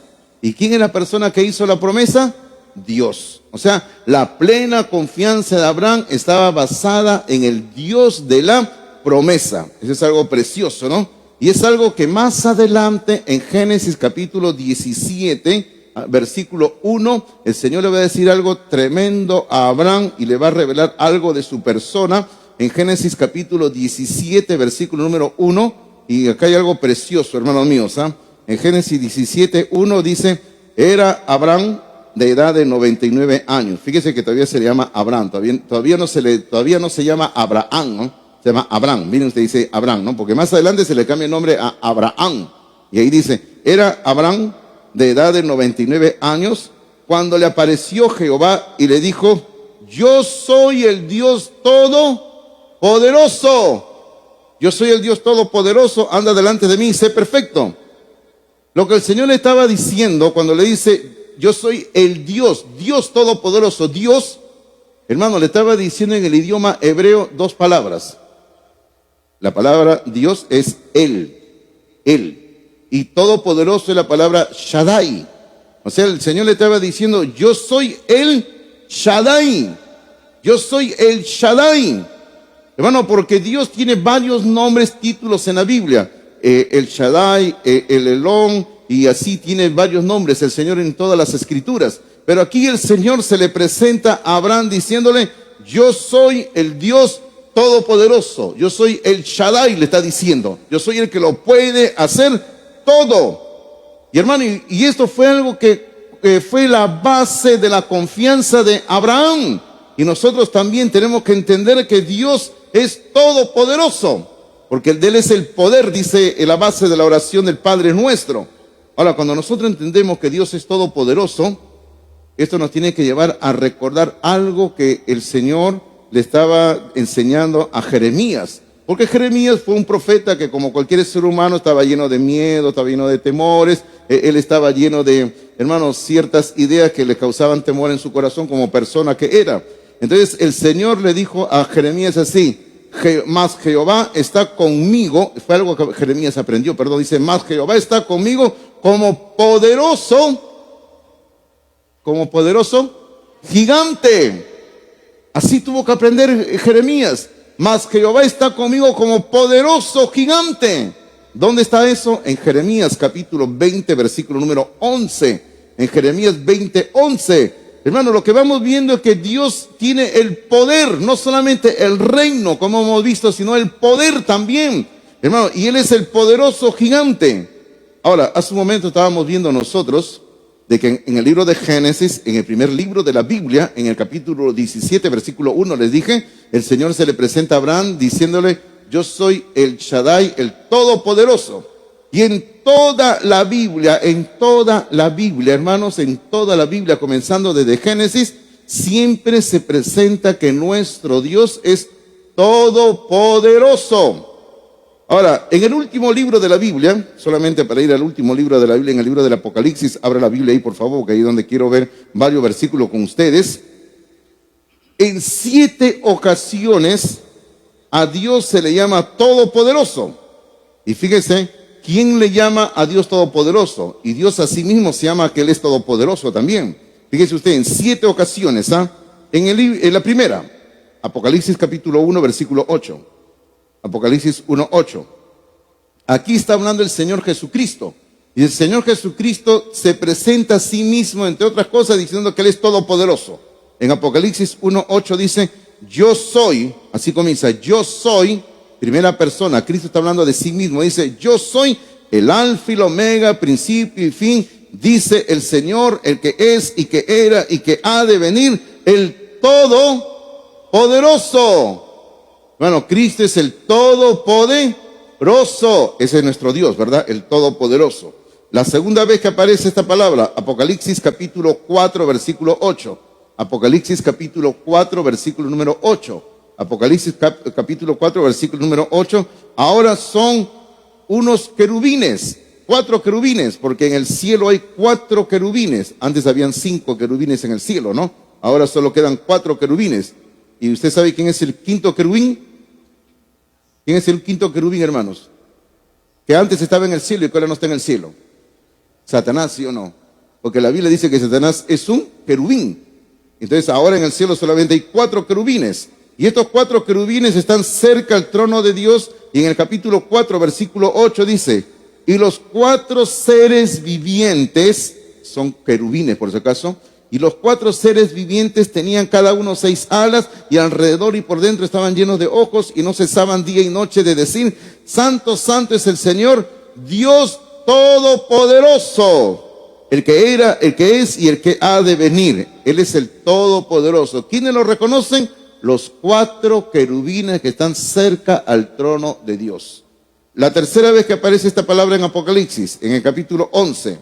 A: ¿Y quién es la persona que hizo la promesa? Dios. O sea, la plena confianza de Abraham estaba basada en el Dios de la promesa. Eso es algo precioso, ¿no? Y es algo que más adelante en Génesis capítulo 17, versículo 1, el Señor le va a decir algo tremendo a Abraham y le va a revelar algo de su persona. En Génesis capítulo 17, versículo número 1, y acá hay algo precioso, hermanos míos, ¿ah? En Génesis 17, 1 dice, era Abraham de edad de 99 años. Fíjese que todavía se le llama Abraham, todavía no se llama Abraham, ¿no? Se llama Abraham. Miren, usted dice Abraham, ¿no? Porque más adelante se le cambia el nombre a Abraham. Y ahí dice, era Abraham de edad de 99 años cuando le apareció Jehová y le dijo, yo soy el Dios todopoderoso. Yo soy el Dios todopoderoso, anda delante de mí y sé perfecto. Lo que el Señor le estaba diciendo cuando le dice, yo soy el Dios, Dios todopoderoso, Dios, hermano, le estaba diciendo en el idioma hebreo dos palabras. La palabra Dios es Él. Y todopoderoso es la palabra Shaddai. O sea, el Señor le estaba diciendo, yo soy el Shaddai. Yo soy el Shaddai. Hermano, porque Dios tiene varios nombres, títulos en la Biblia. El Shaddai, el Elón, y así tiene varios nombres el Señor en todas las escrituras. Pero aquí el Señor se le presenta a Abraham diciéndole, yo soy el Dios todopoderoso. Yo soy el Shaddai, le está diciendo. Yo soy el que lo puede hacer todo. Y hermano, y esto fue algo que fue la base de la confianza de Abraham. Y nosotros también tenemos que entender que Dios es todopoderoso, porque de Él es el poder, dice en la base de la oración del Padre Nuestro. Ahora, cuando nosotros entendemos que Dios es todopoderoso, esto nos tiene que llevar a recordar algo que el Señor le estaba enseñando a Jeremías. Porque Jeremías fue un profeta que, como cualquier ser humano, estaba lleno de miedo, estaba lleno de temores. Él estaba lleno de, hermanos, ciertas ideas que le causaban temor en su corazón como persona que era. Entonces el Señor le dijo a Jeremías así, más Jehová está conmigo, fue algo que Jeremías aprendió, perdón, dice, más Jehová está conmigo como poderoso gigante. Así tuvo que aprender Jeremías, más Jehová está conmigo como poderoso gigante. ¿Dónde está eso? En Jeremías capítulo 20, versículo número 11. En Jeremías 20, 11. Hermano, lo que vamos viendo es que Dios tiene el poder, no solamente el reino, como hemos visto, sino el poder también. Hermano, y Él es el poderoso gigante. Ahora, hace un momento estábamos viendo nosotros de que en el libro de Génesis, en el primer libro de la Biblia, en el capítulo 17, versículo 1, les dije, el Señor se le presenta a Abraham diciéndole, yo soy el Shaddai, el Todopoderoso. Y en toda la Biblia, hermanos, en toda la Biblia, comenzando desde Génesis, siempre se presenta que nuestro Dios es todopoderoso. Ahora, en el último libro de la Biblia, solamente para ir al último libro de la Biblia, en el libro del Apocalipsis, abra la Biblia ahí, por favor, porque ahí es donde quiero ver varios versículos con ustedes. En 7 ocasiones a Dios se le llama todopoderoso. Y fíjese, ¿quién le llama a Dios todopoderoso? Y Dios a sí mismo se llama que Él es todopoderoso también. Fíjese usted, en 7 ocasiones, en la primera, Apocalipsis capítulo 1, versículo 8. Apocalipsis 1, 8. Aquí está hablando el Señor Jesucristo. Y el Señor Jesucristo se presenta a sí mismo, entre otras cosas, diciendo que Él es todopoderoso. En Apocalipsis 1, 8 dice, yo soy, así comienza, yo soy, primera persona, Cristo está hablando de sí mismo, dice, yo soy el alfa y el omega, principio y fin, dice el Señor, el que es y que era y que ha de venir, el todopoderoso. Bueno, Cristo es el todopoderoso, ese es nuestro Dios, ¿verdad? El todopoderoso. La segunda vez que aparece esta palabra, Apocalipsis capítulo 4, versículo 8. Apocalipsis capítulo 4, versículo número 8. Apocalipsis capítulo 4, versículo número 8. Ahora son unos querubines, 4 querubines, porque en el cielo hay 4 querubines. Antes habían 5 querubines en el cielo, ¿no? Ahora solo quedan 4 querubines. ¿Y usted sabe quién es el quinto querubín? ¿Quién es el quinto querubín, hermanos? Que antes estaba en el cielo y que ahora no está en el cielo. Satanás, ¿sí o no? Porque la Biblia dice que Satanás es un querubín. Entonces ahora en el cielo solamente hay 4 querubines. Y estos 4 querubines están cerca al trono de Dios, Y en el capítulo 4, versículo 8 dice, y los 4 seres vivientes, son querubines por si acaso, y los 4 seres vivientes tenían cada uno 6 alas, y alrededor y por dentro estaban llenos de ojos, y no cesaban día y noche de decir, Santo, Santo es el Señor, Dios Todopoderoso, el que era, el que es y el que ha de venir. Él es el Todopoderoso. ¿Quiénes lo reconocen? Los 4 querubines que están cerca al trono de Dios. La tercera vez que aparece esta palabra en Apocalipsis, en el capítulo 11.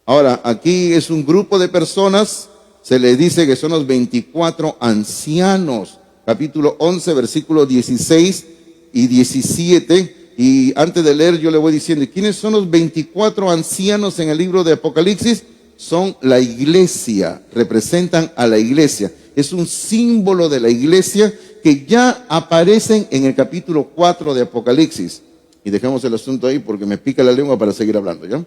A: Ahora, aquí es un grupo de personas, se les dice que son los 24 ancianos. Capítulo 11, versículos 16 y 17. Y antes de leer yo le voy diciendo, ¿quiénes son los 24 ancianos en el libro de Apocalipsis? Son la iglesia, representan a la iglesia. Es un símbolo de la iglesia que ya aparecen en el capítulo 4 de Apocalipsis. Y dejemos el asunto ahí porque me pica la lengua para seguir hablando, ¿ya?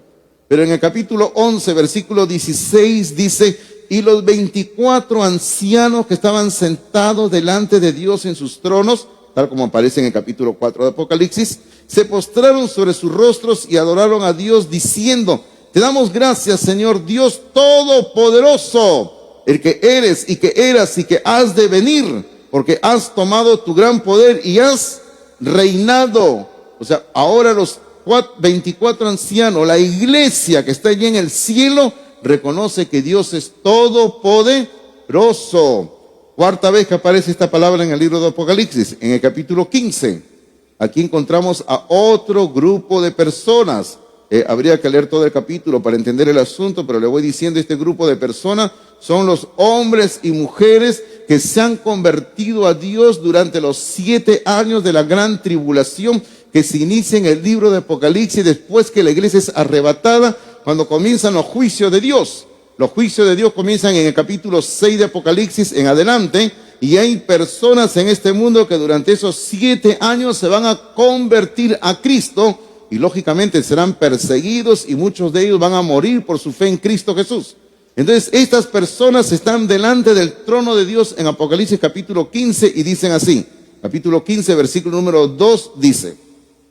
A: Pero en el capítulo 11, versículo 16 dice, y los 24 ancianos que estaban sentados delante de Dios en sus tronos, tal como aparece en el capítulo 4 de Apocalipsis, se postraron sobre sus rostros y adoraron a Dios diciendo, te damos gracias, Señor Dios Todopoderoso, el que eres y que eras y que has de venir, porque has tomado tu gran poder y has reinado. O sea, ahora los 24 ancianos, la iglesia que está allí en el cielo, reconoce que Dios es todopoderoso. Cuarta vez que aparece esta palabra en el libro de Apocalipsis, en el capítulo 15. Aquí encontramos a otro grupo de personas. Habría que leer todo el capítulo para entender el asunto, pero le voy diciendo, este grupo de personas son los hombres y mujeres que se han convertido a Dios durante los 7 años de la gran tribulación que se inicia en el libro de Apocalipsis después que la iglesia es arrebatada, cuando comienzan los juicios de Dios. Los juicios de Dios comienzan en el capítulo 6 de Apocalipsis en adelante, y hay personas en este mundo que durante esos 7 años se van a convertir a Cristo, y lógicamente serán perseguidos, y muchos de ellos van a morir por su fe en Cristo Jesús. Entonces estas personas están delante del trono de Dios en Apocalipsis capítulo 15 y dicen así, capítulo 15 versículo número 2 dice,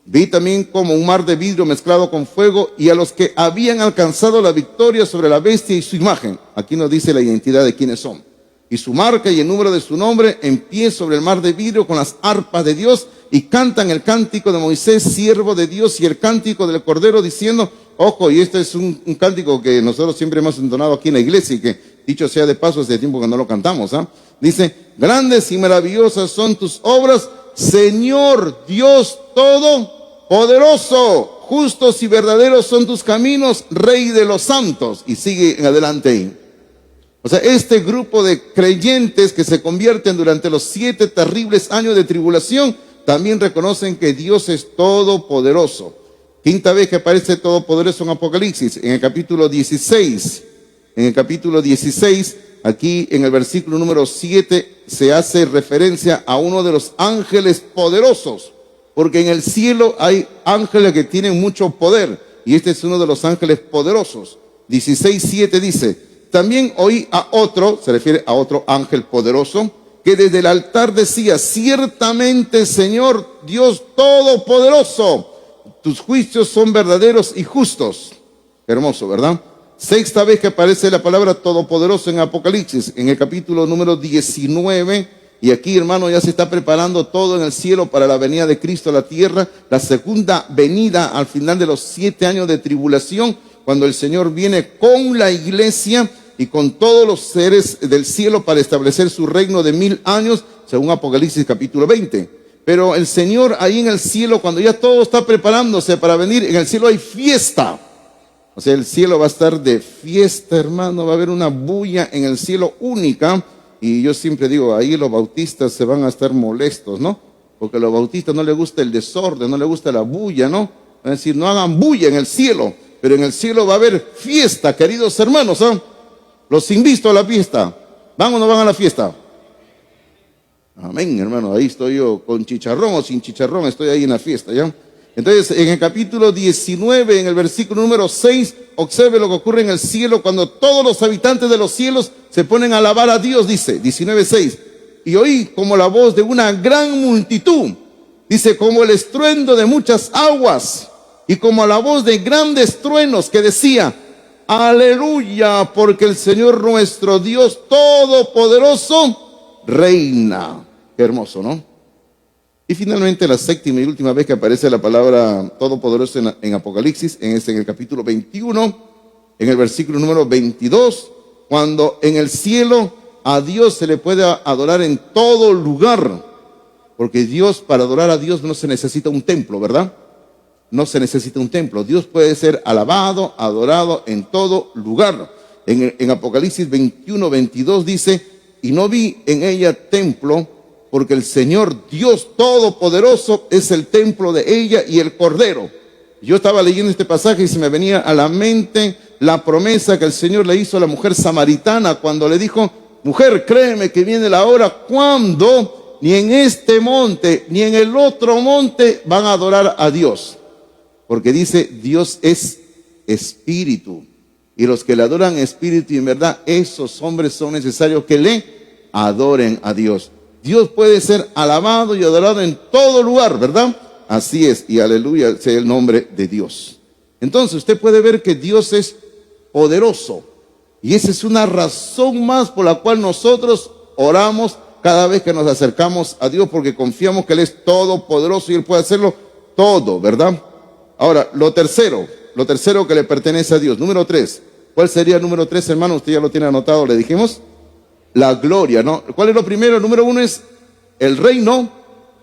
A: vi también como un mar de vidrio mezclado con fuego, y a los que habían alcanzado la victoria sobre la bestia y su imagen. Aquí nos dice la identidad de quiénes son. Y su marca y el número de su nombre en pie sobre el mar de vidrio con las arpas de Dios, y cantan el cántico de Moisés, siervo de Dios, y el cántico del Cordero, diciendo, ojo, y este es un cántico que nosotros siempre hemos entonado aquí en la iglesia, y que, dicho sea de paso, hace tiempo que no lo cantamos, ¿ah? Dice, grandes y maravillosas son tus obras, Señor Dios Todopoderoso, justos y verdaderos son tus caminos, Rey de los santos. Y sigue en adelante ahí. O sea, este grupo de creyentes que se convierten durante los 7 terribles años de tribulación, también reconocen que Dios es todopoderoso. Quinta vez que aparece todopoderoso en Apocalipsis, en el capítulo 16. En el capítulo 16, aquí en el versículo número 7, se hace referencia a uno de los ángeles poderosos. Porque en el cielo hay ángeles que tienen mucho poder, y este es uno de los ángeles poderosos. 16:7 dice, también oí a otro, se refiere a otro ángel poderoso, que desde el altar decía, ciertamente, Señor Dios Todopoderoso, tus juicios son verdaderos y justos. Hermoso, ¿verdad? Sexta vez que aparece la palabra todopoderoso en Apocalipsis, en el capítulo número 19, y aquí, hermano, ya se está preparando todo en el cielo para la venida de Cristo a la tierra, la segunda venida al final de los 7 años de tribulación, cuando el Señor viene con la iglesia y con todos los seres del cielo para establecer su reino de 1000 años, según Apocalipsis capítulo 20. Pero el Señor ahí en el cielo, cuando ya todo está preparándose para venir, en el cielo hay fiesta. O sea, el cielo va a estar de fiesta, hermano, va a haber una bulla en el cielo única. Y yo siempre digo, ahí los bautistas se van a estar molestos, ¿no? Porque a los bautistas no les gusta el desorden, no les gusta la bulla, ¿no? Es decir, no hagan bulla en el cielo, pero en el cielo va a haber fiesta, queridos hermanos, ¿eh? Los invito a la fiesta. ¿Van o no van a la fiesta? Amén, hermano, ahí estoy yo, con chicharrón o sin chicharrón, estoy ahí en la fiesta, ¿ya? Entonces, en el capítulo 19, en el versículo número 6, observe lo que ocurre en el cielo cuando todos los habitantes de los cielos se ponen a alabar a Dios, dice, 19:6. Y oí como la voz de una gran multitud Dice, como el estruendo de muchas aguas y como la voz de grandes truenos que decía, aleluya, porque el Señor nuestro Dios Todopoderoso reina. Qué hermoso, ¿no? Y finalmente la séptima y última vez que aparece la palabra Todopoderoso en Apocalipsis, en el capítulo 21, en el versículo número 22, cuando en el cielo a Dios se le puede adorar en todo lugar, porque Dios, para adorar a Dios no se necesita un templo, ¿verdad? No se necesita un templo. Dios puede ser alabado, adorado en todo lugar. En Apocalipsis 21, 22 dice, y no vi en ella templo, porque el Señor Dios Todopoderoso es el templo de ella y el Cordero. Yo estaba leyendo este pasaje y se me venía a la mente la promesa que el Señor le hizo a la mujer samaritana cuando le dijo, mujer, créeme que viene la hora cuando ni en este monte ni en el otro monte van a adorar a Dios. Porque dice, Dios es espíritu. Y los que le adoran en espíritu y en verdad, esos hombres son necesarios que le adoren a Dios. Dios puede ser alabado y adorado en todo lugar, ¿verdad? Así es, y aleluya sea el nombre de Dios. Entonces usted puede ver que Dios es poderoso. Y esa es una razón más por la cual nosotros oramos cada vez que nos acercamos a Dios, porque confiamos que Él es todopoderoso y Él puede hacerlo todo, ¿verdad? Ahora, lo tercero que le pertenece a Dios, número 3. ¿Cuál sería el número 3, hermano? Usted ya lo tiene anotado, le dijimos. La gloria, ¿no? ¿Cuál es lo primero? El número 1 es el reino,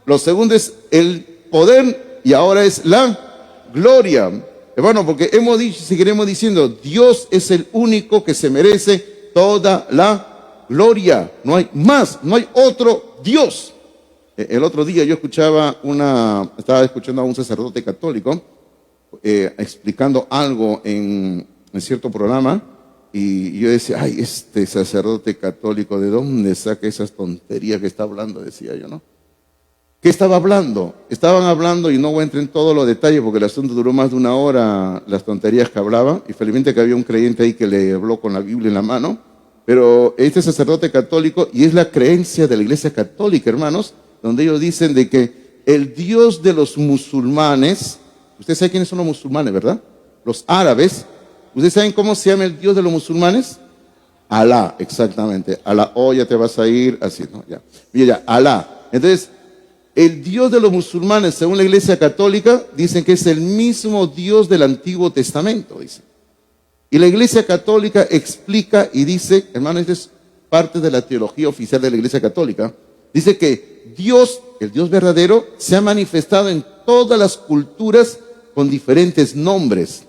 A: lo segundo es el poder y ahora es la gloria. Hermano, porque hemos dicho, seguiremos diciendo, Dios es el único que se merece toda la gloria. No hay más, no hay otro Dios. El otro día yo estaba escuchando a un sacerdote católico explicando algo en cierto programa. Y yo decía, ay, este sacerdote católico, ¿de dónde saca esas tonterías que está hablando? Decía yo, ¿no? ¿Qué estaba hablando? Estaban hablando, y no voy a entrar en todos los detalles porque el asunto duró más de una hora, las tonterías que hablaba, y felizmente que había un creyente ahí que le habló con la Biblia en la mano, pero este sacerdote católico, y es la creencia de la Iglesia Católica, hermanos, donde ellos dicen de que el Dios de los musulmanes, ustedes saben quiénes son los musulmanes, ¿verdad? Los árabes. ¿Ustedes saben cómo se llama el Dios de los musulmanes? Alá, exactamente. Alá, ya te vas a ir, así, ¿no? Ya. Mira, Alá. Entonces, el Dios de los musulmanes, según la Iglesia Católica, dicen que es el mismo Dios del Antiguo Testamento, dicen. Y la Iglesia Católica explica y dice, hermano, esta es parte de la teología oficial de la Iglesia Católica, dice que Dios, el Dios verdadero, se ha manifestado en todas las culturas con diferentes nombres.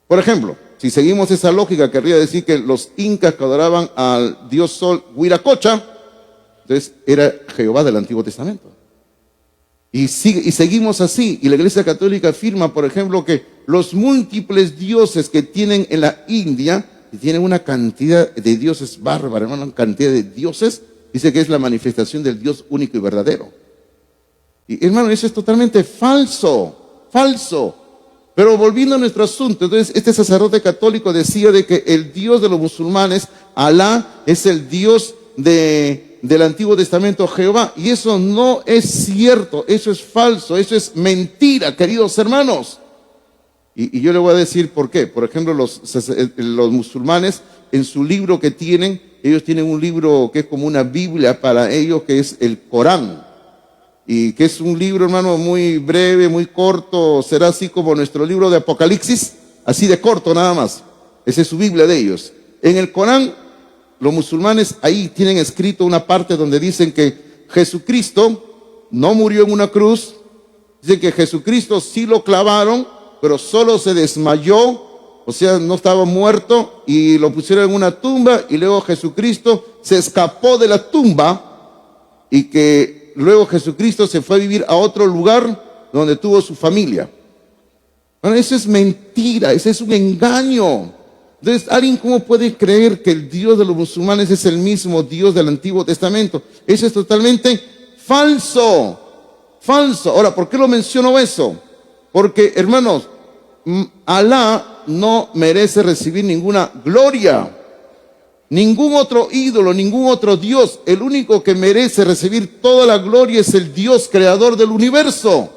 A: Por ejemplo, si seguimos esa lógica, querría decir que los incas que adoraban al dios sol Huiracocha, entonces era Jehová del Antiguo Testamento. Y seguimos así, y la Iglesia Católica afirma, por ejemplo, que los múltiples dioses que tienen en la India, y tienen una cantidad de dioses bárbaros, una cantidad de dioses, dice que es la manifestación del Dios único y verdadero. Y hermano, eso es totalmente falso, falso. Pero volviendo a nuestro asunto, entonces este sacerdote católico decía de que el Dios de los musulmanes, Alá, es el Dios del Antiguo Testamento, Jehová. Y eso no es cierto, eso es falso, eso es mentira, queridos hermanos. Y yo le voy a decir por qué. Por ejemplo, los musulmanes, en su libro que tienen, ellos tienen un libro que es como una Biblia para ellos, que es el Corán. Y que es un libro, hermano, muy breve, muy corto, será así como nuestro libro de Apocalipsis, así de corto nada más. Esa es su Biblia de ellos. En el Corán, los musulmanes ahí tienen escrito una parte donde dicen que Jesucristo no murió en una cruz, dicen que Jesucristo sí lo clavaron, pero solo se desmayó, o sea, no estaba muerto, y lo pusieron en una tumba, y luego Jesucristo se escapó de la tumba, y que luego Jesucristo se fue a vivir a otro lugar donde tuvo su familia. Bueno, eso es mentira, ese es un engaño. Entonces, ¿alguien cómo puede creer que el Dios de los musulmanes es el mismo Dios del Antiguo Testamento? Eso es totalmente falso, falso. Ahora, ¿por qué lo menciono eso? Porque, hermanos, Alá no merece recibir ninguna gloria. Ningún otro ídolo, ningún otro Dios. El único que merece recibir toda la gloria es el Dios creador del universo,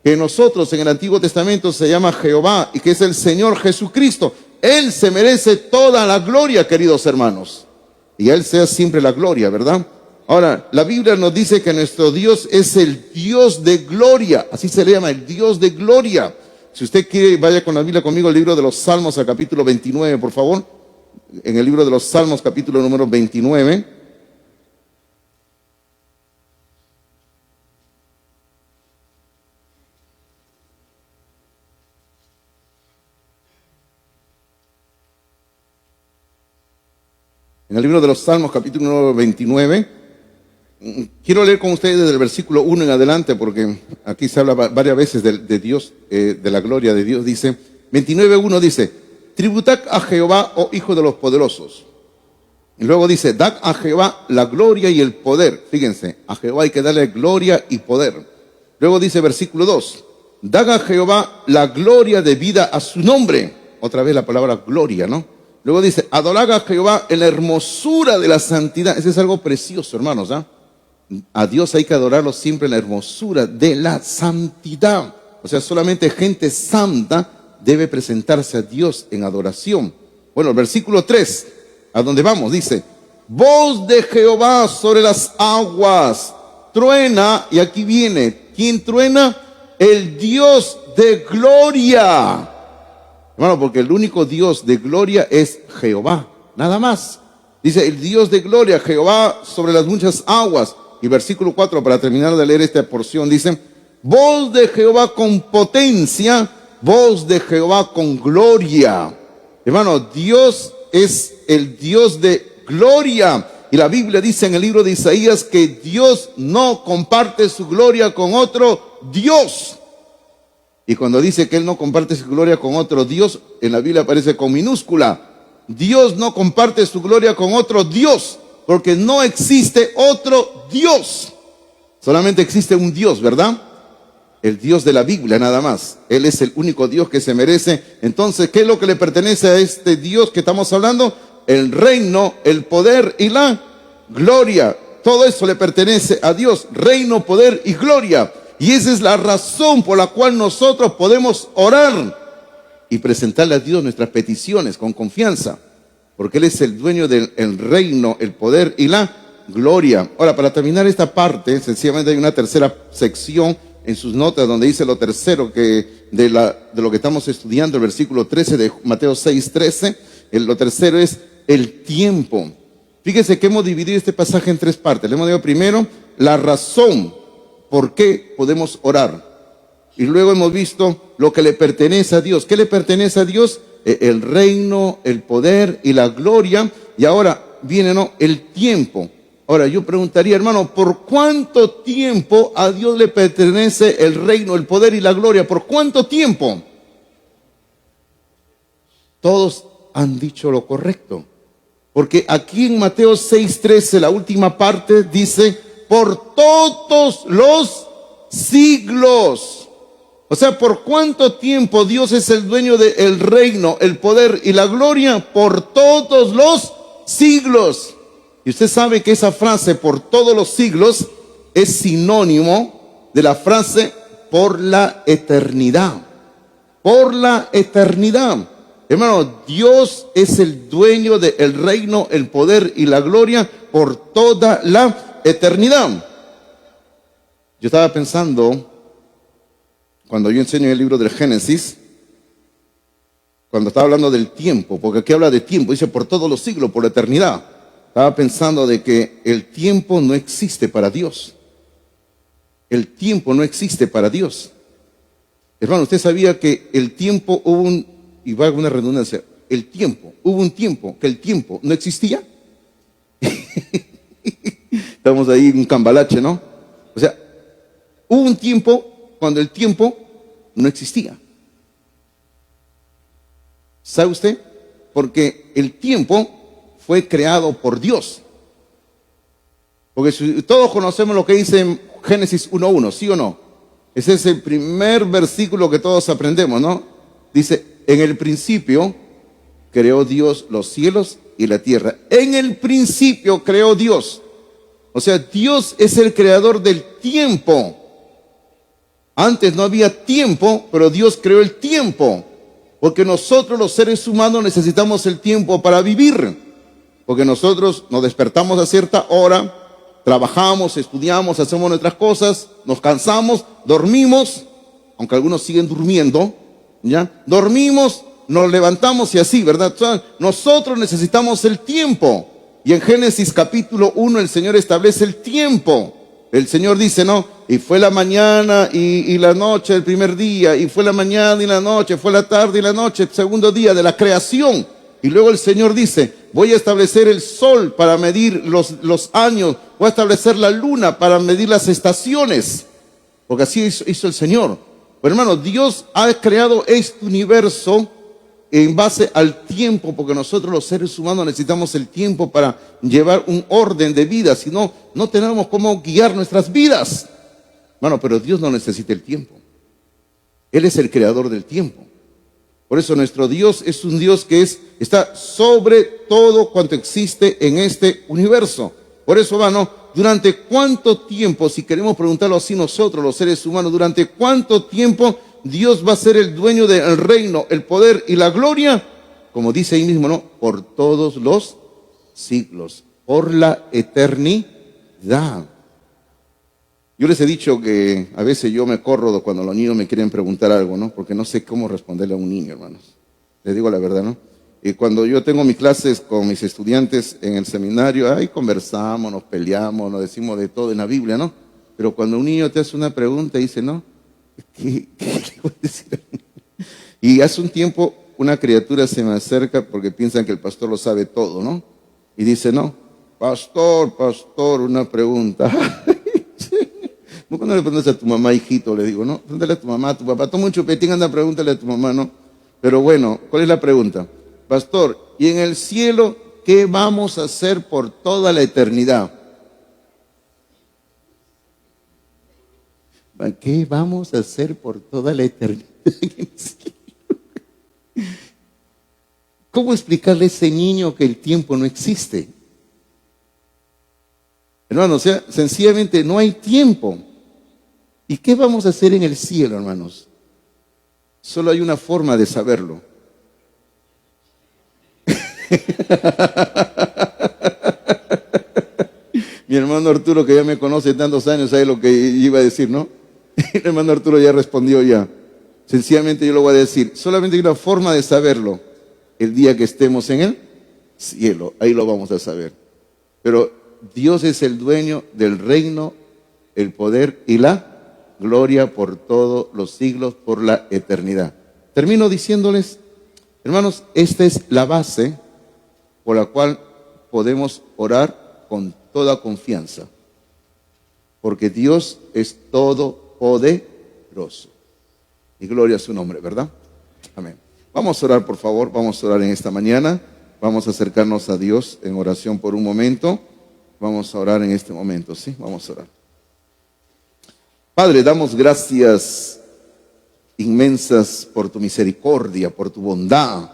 A: que nosotros en el Antiguo Testamento se llama Jehová y que es el Señor Jesucristo. Él se merece toda la gloria, queridos hermanos. Y a Él sea siempre la gloria, ¿verdad? Ahora, la Biblia nos dice que nuestro Dios es el Dios de gloria. Así se le llama, el Dios de gloria. Si usted quiere, vaya con la Biblia conmigo al libro de los Salmos, al capítulo 29, por favor. En el libro de los Salmos, capítulo número 29. En el libro de los Salmos, capítulo número 29, quiero leer con ustedes desde el versículo 1 en adelante, porque aquí se habla varias veces de Dios, de la gloria de Dios. Dice, 29:1 dice, tributad a Jehová, oh hijo de los poderosos. Y luego dice, dad a Jehová la gloria y el poder. Fíjense, a Jehová hay que darle gloria y poder. Luego dice versículo 2, dad a Jehová la gloria debida a su nombre. Otra vez la palabra gloria, ¿no? Luego dice, adorad a Jehová en la hermosura de la santidad. Eso es algo precioso, hermanos, ¿ah? A Dios hay que adorarlo siempre en la hermosura de la santidad. O sea, solamente gente santa debe presentarse a Dios en adoración. Bueno, el versículo 3, a donde vamos, dice, voz de Jehová sobre las aguas, truena, y aquí viene, ¿quién truena? El Dios de gloria. Hermano, porque el único Dios de gloria es Jehová, nada más. Dice, el Dios de gloria, Jehová sobre las muchas aguas. Y versículo 4, para terminar de leer esta porción, dice, voz de Jehová con potencia, voz de Jehová con gloria. Hermano, Dios es el Dios de gloria. Y la Biblia dice en el libro de Isaías que Dios no comparte su gloria con otro Dios. Y cuando dice que Él no comparte su gloria con otro Dios, en la Biblia aparece con minúscula. Dios no comparte su gloria con otro Dios, porque no existe otro Dios. Solamente existe un Dios, ¿verdad? El Dios de la Biblia, nada más. Él es el único Dios que se merece. Entonces, ¿qué es lo que le pertenece a este Dios que estamos hablando? El reino, el poder y la gloria. Todo eso le pertenece a Dios. Reino, poder y gloria. Y esa es la razón por la cual nosotros podemos orar y presentarle a Dios nuestras peticiones con confianza. Porque Él es el dueño del reino, el poder y la gloria. Ahora, para terminar esta parte, sencillamente hay una tercera sección en sus notas donde dice lo tercero que de lo que estamos estudiando, el versículo 13 de Mateo 6:13. Lo tercero es el tiempo. Fíjese que hemos dividido este pasaje en tres partes. Le hemos dicho primero la razón por qué podemos orar. Y luego hemos visto lo que le pertenece a Dios. ¿Qué le pertenece a Dios? El reino, el poder y la gloria. Y ahora viene, ¿no?, el tiempo. Ahora yo preguntaría, hermano, ¿por cuánto tiempo a Dios le pertenece el reino, el poder y la gloria? ¿Por cuánto tiempo? Todos han dicho lo correcto. Porque aquí en Mateo 6:13, la última parte, dice, por todos los siglos. O sea, ¿por cuánto tiempo Dios es el dueño del reino, el poder y la gloria? Por todos los siglos. Y usted sabe que esa frase, por todos los siglos, es sinónimo de la frase por la eternidad. Por la eternidad. Hermano, Dios es el dueño del reino, el poder y la gloria por toda la eternidad. Yo estaba pensando, cuando yo enseño el libro del Génesis, cuando estaba hablando del tiempo, porque aquí habla de tiempo, dice por todos los siglos, por la eternidad. Estaba pensando de que el tiempo no existe para Dios. El tiempo no existe para Dios. Hermano, ¿usted sabía que el tiempo y va a una redundancia, hubo un tiempo que el tiempo no existía? Estamos ahí en un cambalache, ¿no? O sea, hubo un tiempo cuando el tiempo no existía. ¿Sabe usted? Porque el tiempo fue creado por Dios. Porque si todos conocemos lo que dice en Génesis 1:1, ¿sí o no? Ese es el primer versículo que todos aprendemos, ¿no? Dice, en el principio creó Dios los cielos y la tierra. En el principio creó Dios. O sea, Dios es el creador del tiempo. Antes no había tiempo, pero Dios creó el tiempo. Porque nosotros los seres humanos necesitamos el tiempo para vivir. Porque nosotros nos despertamos a cierta hora, trabajamos, estudiamos, hacemos nuestras cosas, nos cansamos, dormimos, aunque algunos siguen durmiendo, ¿ya? Dormimos, nos levantamos y así, ¿verdad? O sea, nosotros necesitamos el tiempo. Y en Génesis capítulo 1 el Señor establece el tiempo. El Señor dice, ¿no? Y fue la mañana y la noche el primer día, y fue la mañana y la noche, fue la tarde y la noche, el segundo día de la creación. Y luego el Señor dice, voy a establecer el sol para medir los años, voy a establecer la luna para medir las estaciones, porque así hizo el Señor. Pero hermano, Dios ha creado este universo en base al tiempo, porque nosotros los seres humanos necesitamos el tiempo para llevar un orden de vida, si no, no tenemos cómo guiar nuestras vidas. Bueno, pero Dios no necesita el tiempo. Él es el creador del tiempo. Por eso nuestro Dios es un Dios que está sobre todo cuanto existe en este universo. Por eso, hermano, ¿durante cuánto tiempo, si queremos preguntarlo así nosotros los seres humanos, durante cuánto tiempo Dios va a ser el dueño del reino, el poder y la gloria? Como dice ahí mismo, ¿no? Por todos los siglos, por la eternidad. Yo les he dicho que a veces yo me corro cuando los niños me quieren preguntar algo, ¿no? Porque no sé cómo responderle a un niño, hermanos. Les digo la verdad, ¿no? Y cuando yo tengo mis clases con mis estudiantes en el seminario, ahí conversamos, nos peleamos, nos decimos de todo en la Biblia, ¿no? Pero cuando un niño te hace una pregunta y dice, ¿no? ¿Qué le voy a decir? Y hace un tiempo una criatura se me acerca porque piensan que el pastor lo sabe todo, ¿no? Y dice, no, pastor, una pregunta. ¿Por qué no le preguntas a tu mamá, hijito? Le digo, no, pregúntale a tu mamá, a tu papá. Toma un chupetín, anda, pregúntale a tu mamá, ¿no? Pero bueno, ¿cuál es la pregunta? Pastor, ¿y en el cielo qué vamos a hacer por toda la eternidad? ¿Qué vamos a hacer por toda la eternidad? ¿Cómo explicarle a ese niño que el tiempo no existe? Hermanos, o sea, sencillamente no hay tiempo. ¿Y qué vamos a hacer en el cielo, hermanos? Solo hay una forma de saberlo. Mi hermano Arturo, que ya me conoce tantos años, sabe lo que iba a decir, ¿no? El hermano Arturo ya respondió ya. Sencillamente yo lo voy a decir. Solamente hay una forma de saberlo. El día que estemos en el cielo, ahí lo vamos a saber. Pero Dios es el dueño del reino, el poder y la gloria por todos los siglos, por la eternidad. Termino diciéndoles, hermanos, esta es la base por la cual podemos orar con toda confianza, porque Dios es todopoderoso. Y gloria a su nombre, ¿verdad? Amén. Vamos a orar, por favor, vamos a orar en esta mañana. Vamos a acercarnos a Dios en oración por un momento. Vamos a orar en este momento, ¿sí? Vamos a orar. Padre, damos gracias inmensas por tu misericordia, por tu bondad.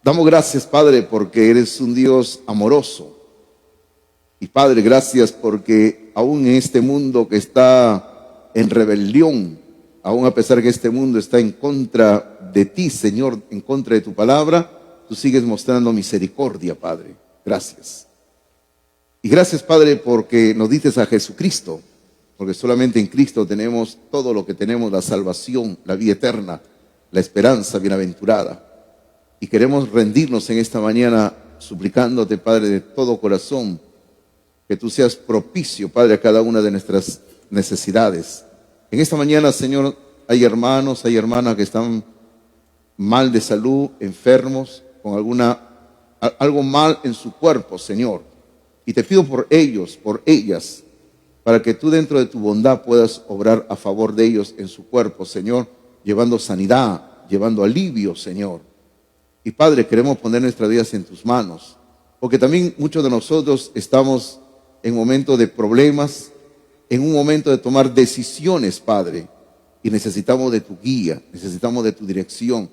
A: Damos gracias, Padre, porque eres un Dios amoroso. Y Padre, gracias porque aún en este mundo que está en rebelión, aún a pesar que este mundo está en contra de ti, Señor, en contra de tu palabra, tú sigues mostrando misericordia, Padre. Gracias. Y gracias, Padre, porque nos dices a Jesucristo, porque solamente en Cristo tenemos todo lo que tenemos, la salvación, la vida eterna, la esperanza bienaventurada. Y queremos rendirnos en esta mañana suplicándote, Padre, de todo corazón, que tú seas propicio, Padre, a cada una de nuestras necesidades. En esta mañana, Señor, hay hermanos, hay hermanas que están mal de salud, enfermos, con algo mal en su cuerpo, Señor. Y te pido por ellos, por ellas, para que tú dentro de tu bondad puedas obrar a favor de ellos en su cuerpo, Señor, llevando sanidad, llevando alivio, Señor. Y Padre, queremos poner nuestras vidas en tus manos, porque también muchos de nosotros estamos en momentos de problemas, en un momento de tomar decisiones, Padre, y necesitamos de tu guía, necesitamos de tu dirección,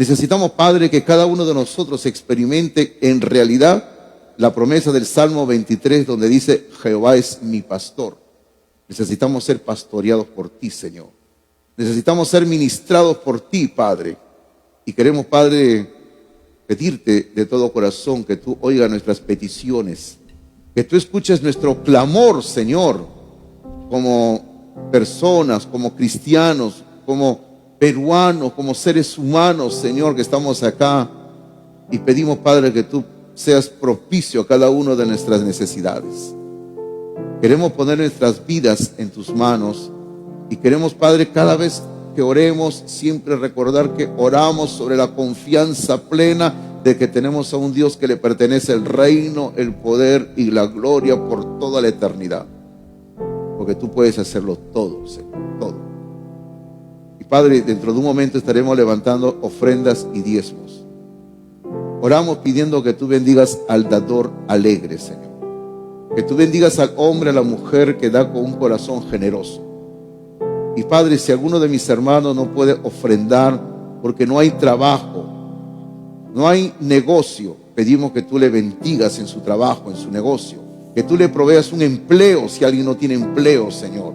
A: Necesitamos, Padre, que cada uno de nosotros experimente en realidad la promesa del Salmo 23, donde dice: Jehová es mi pastor. Necesitamos ser pastoreados por ti, Señor. Necesitamos ser ministrados por ti, Padre. Y queremos, Padre, pedirte de todo corazón que tú oigas nuestras peticiones, que tú escuches nuestro clamor, Señor, como personas, como cristianos, como peruanos, como seres humanos, Señor, que estamos acá. Y pedimos, Padre, que tú seas propicio a cada una de nuestras necesidades. Queremos poner nuestras vidas en tus manos y queremos, Padre, cada vez que oremos, siempre recordar que oramos sobre la confianza plena de que tenemos a un Dios que le pertenece el reino, el poder y la gloria por toda la eternidad. Porque tú puedes hacerlo todo, Señor, todo. Y Padre, dentro de un momento estaremos levantando ofrendas y diezmos. Oramos pidiendo que tú bendigas al dador alegre, Señor. Que tú bendigas al hombre, a la mujer que da con un corazón generoso. Y Padre, si alguno de mis hermanos no puede ofrendar porque no hay trabajo, no hay negocio, pedimos que tú le bendigas en su trabajo, en su negocio. Que tú le proveas un empleo si alguien no tiene empleo, Señor,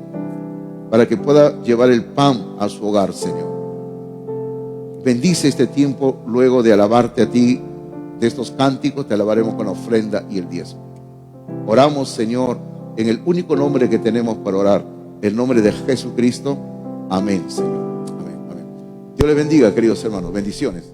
A: para que pueda llevar el pan a su hogar, Señor. Bendice este tiempo luego de alabarte a ti, de estos cánticos, te alabaremos con la ofrenda y el diezmo. Oramos, Señor, en el único nombre que tenemos para orar, el nombre de Jesucristo. Amén, Señor. Amén, amén. Dios les bendiga, queridos hermanos. Bendiciones.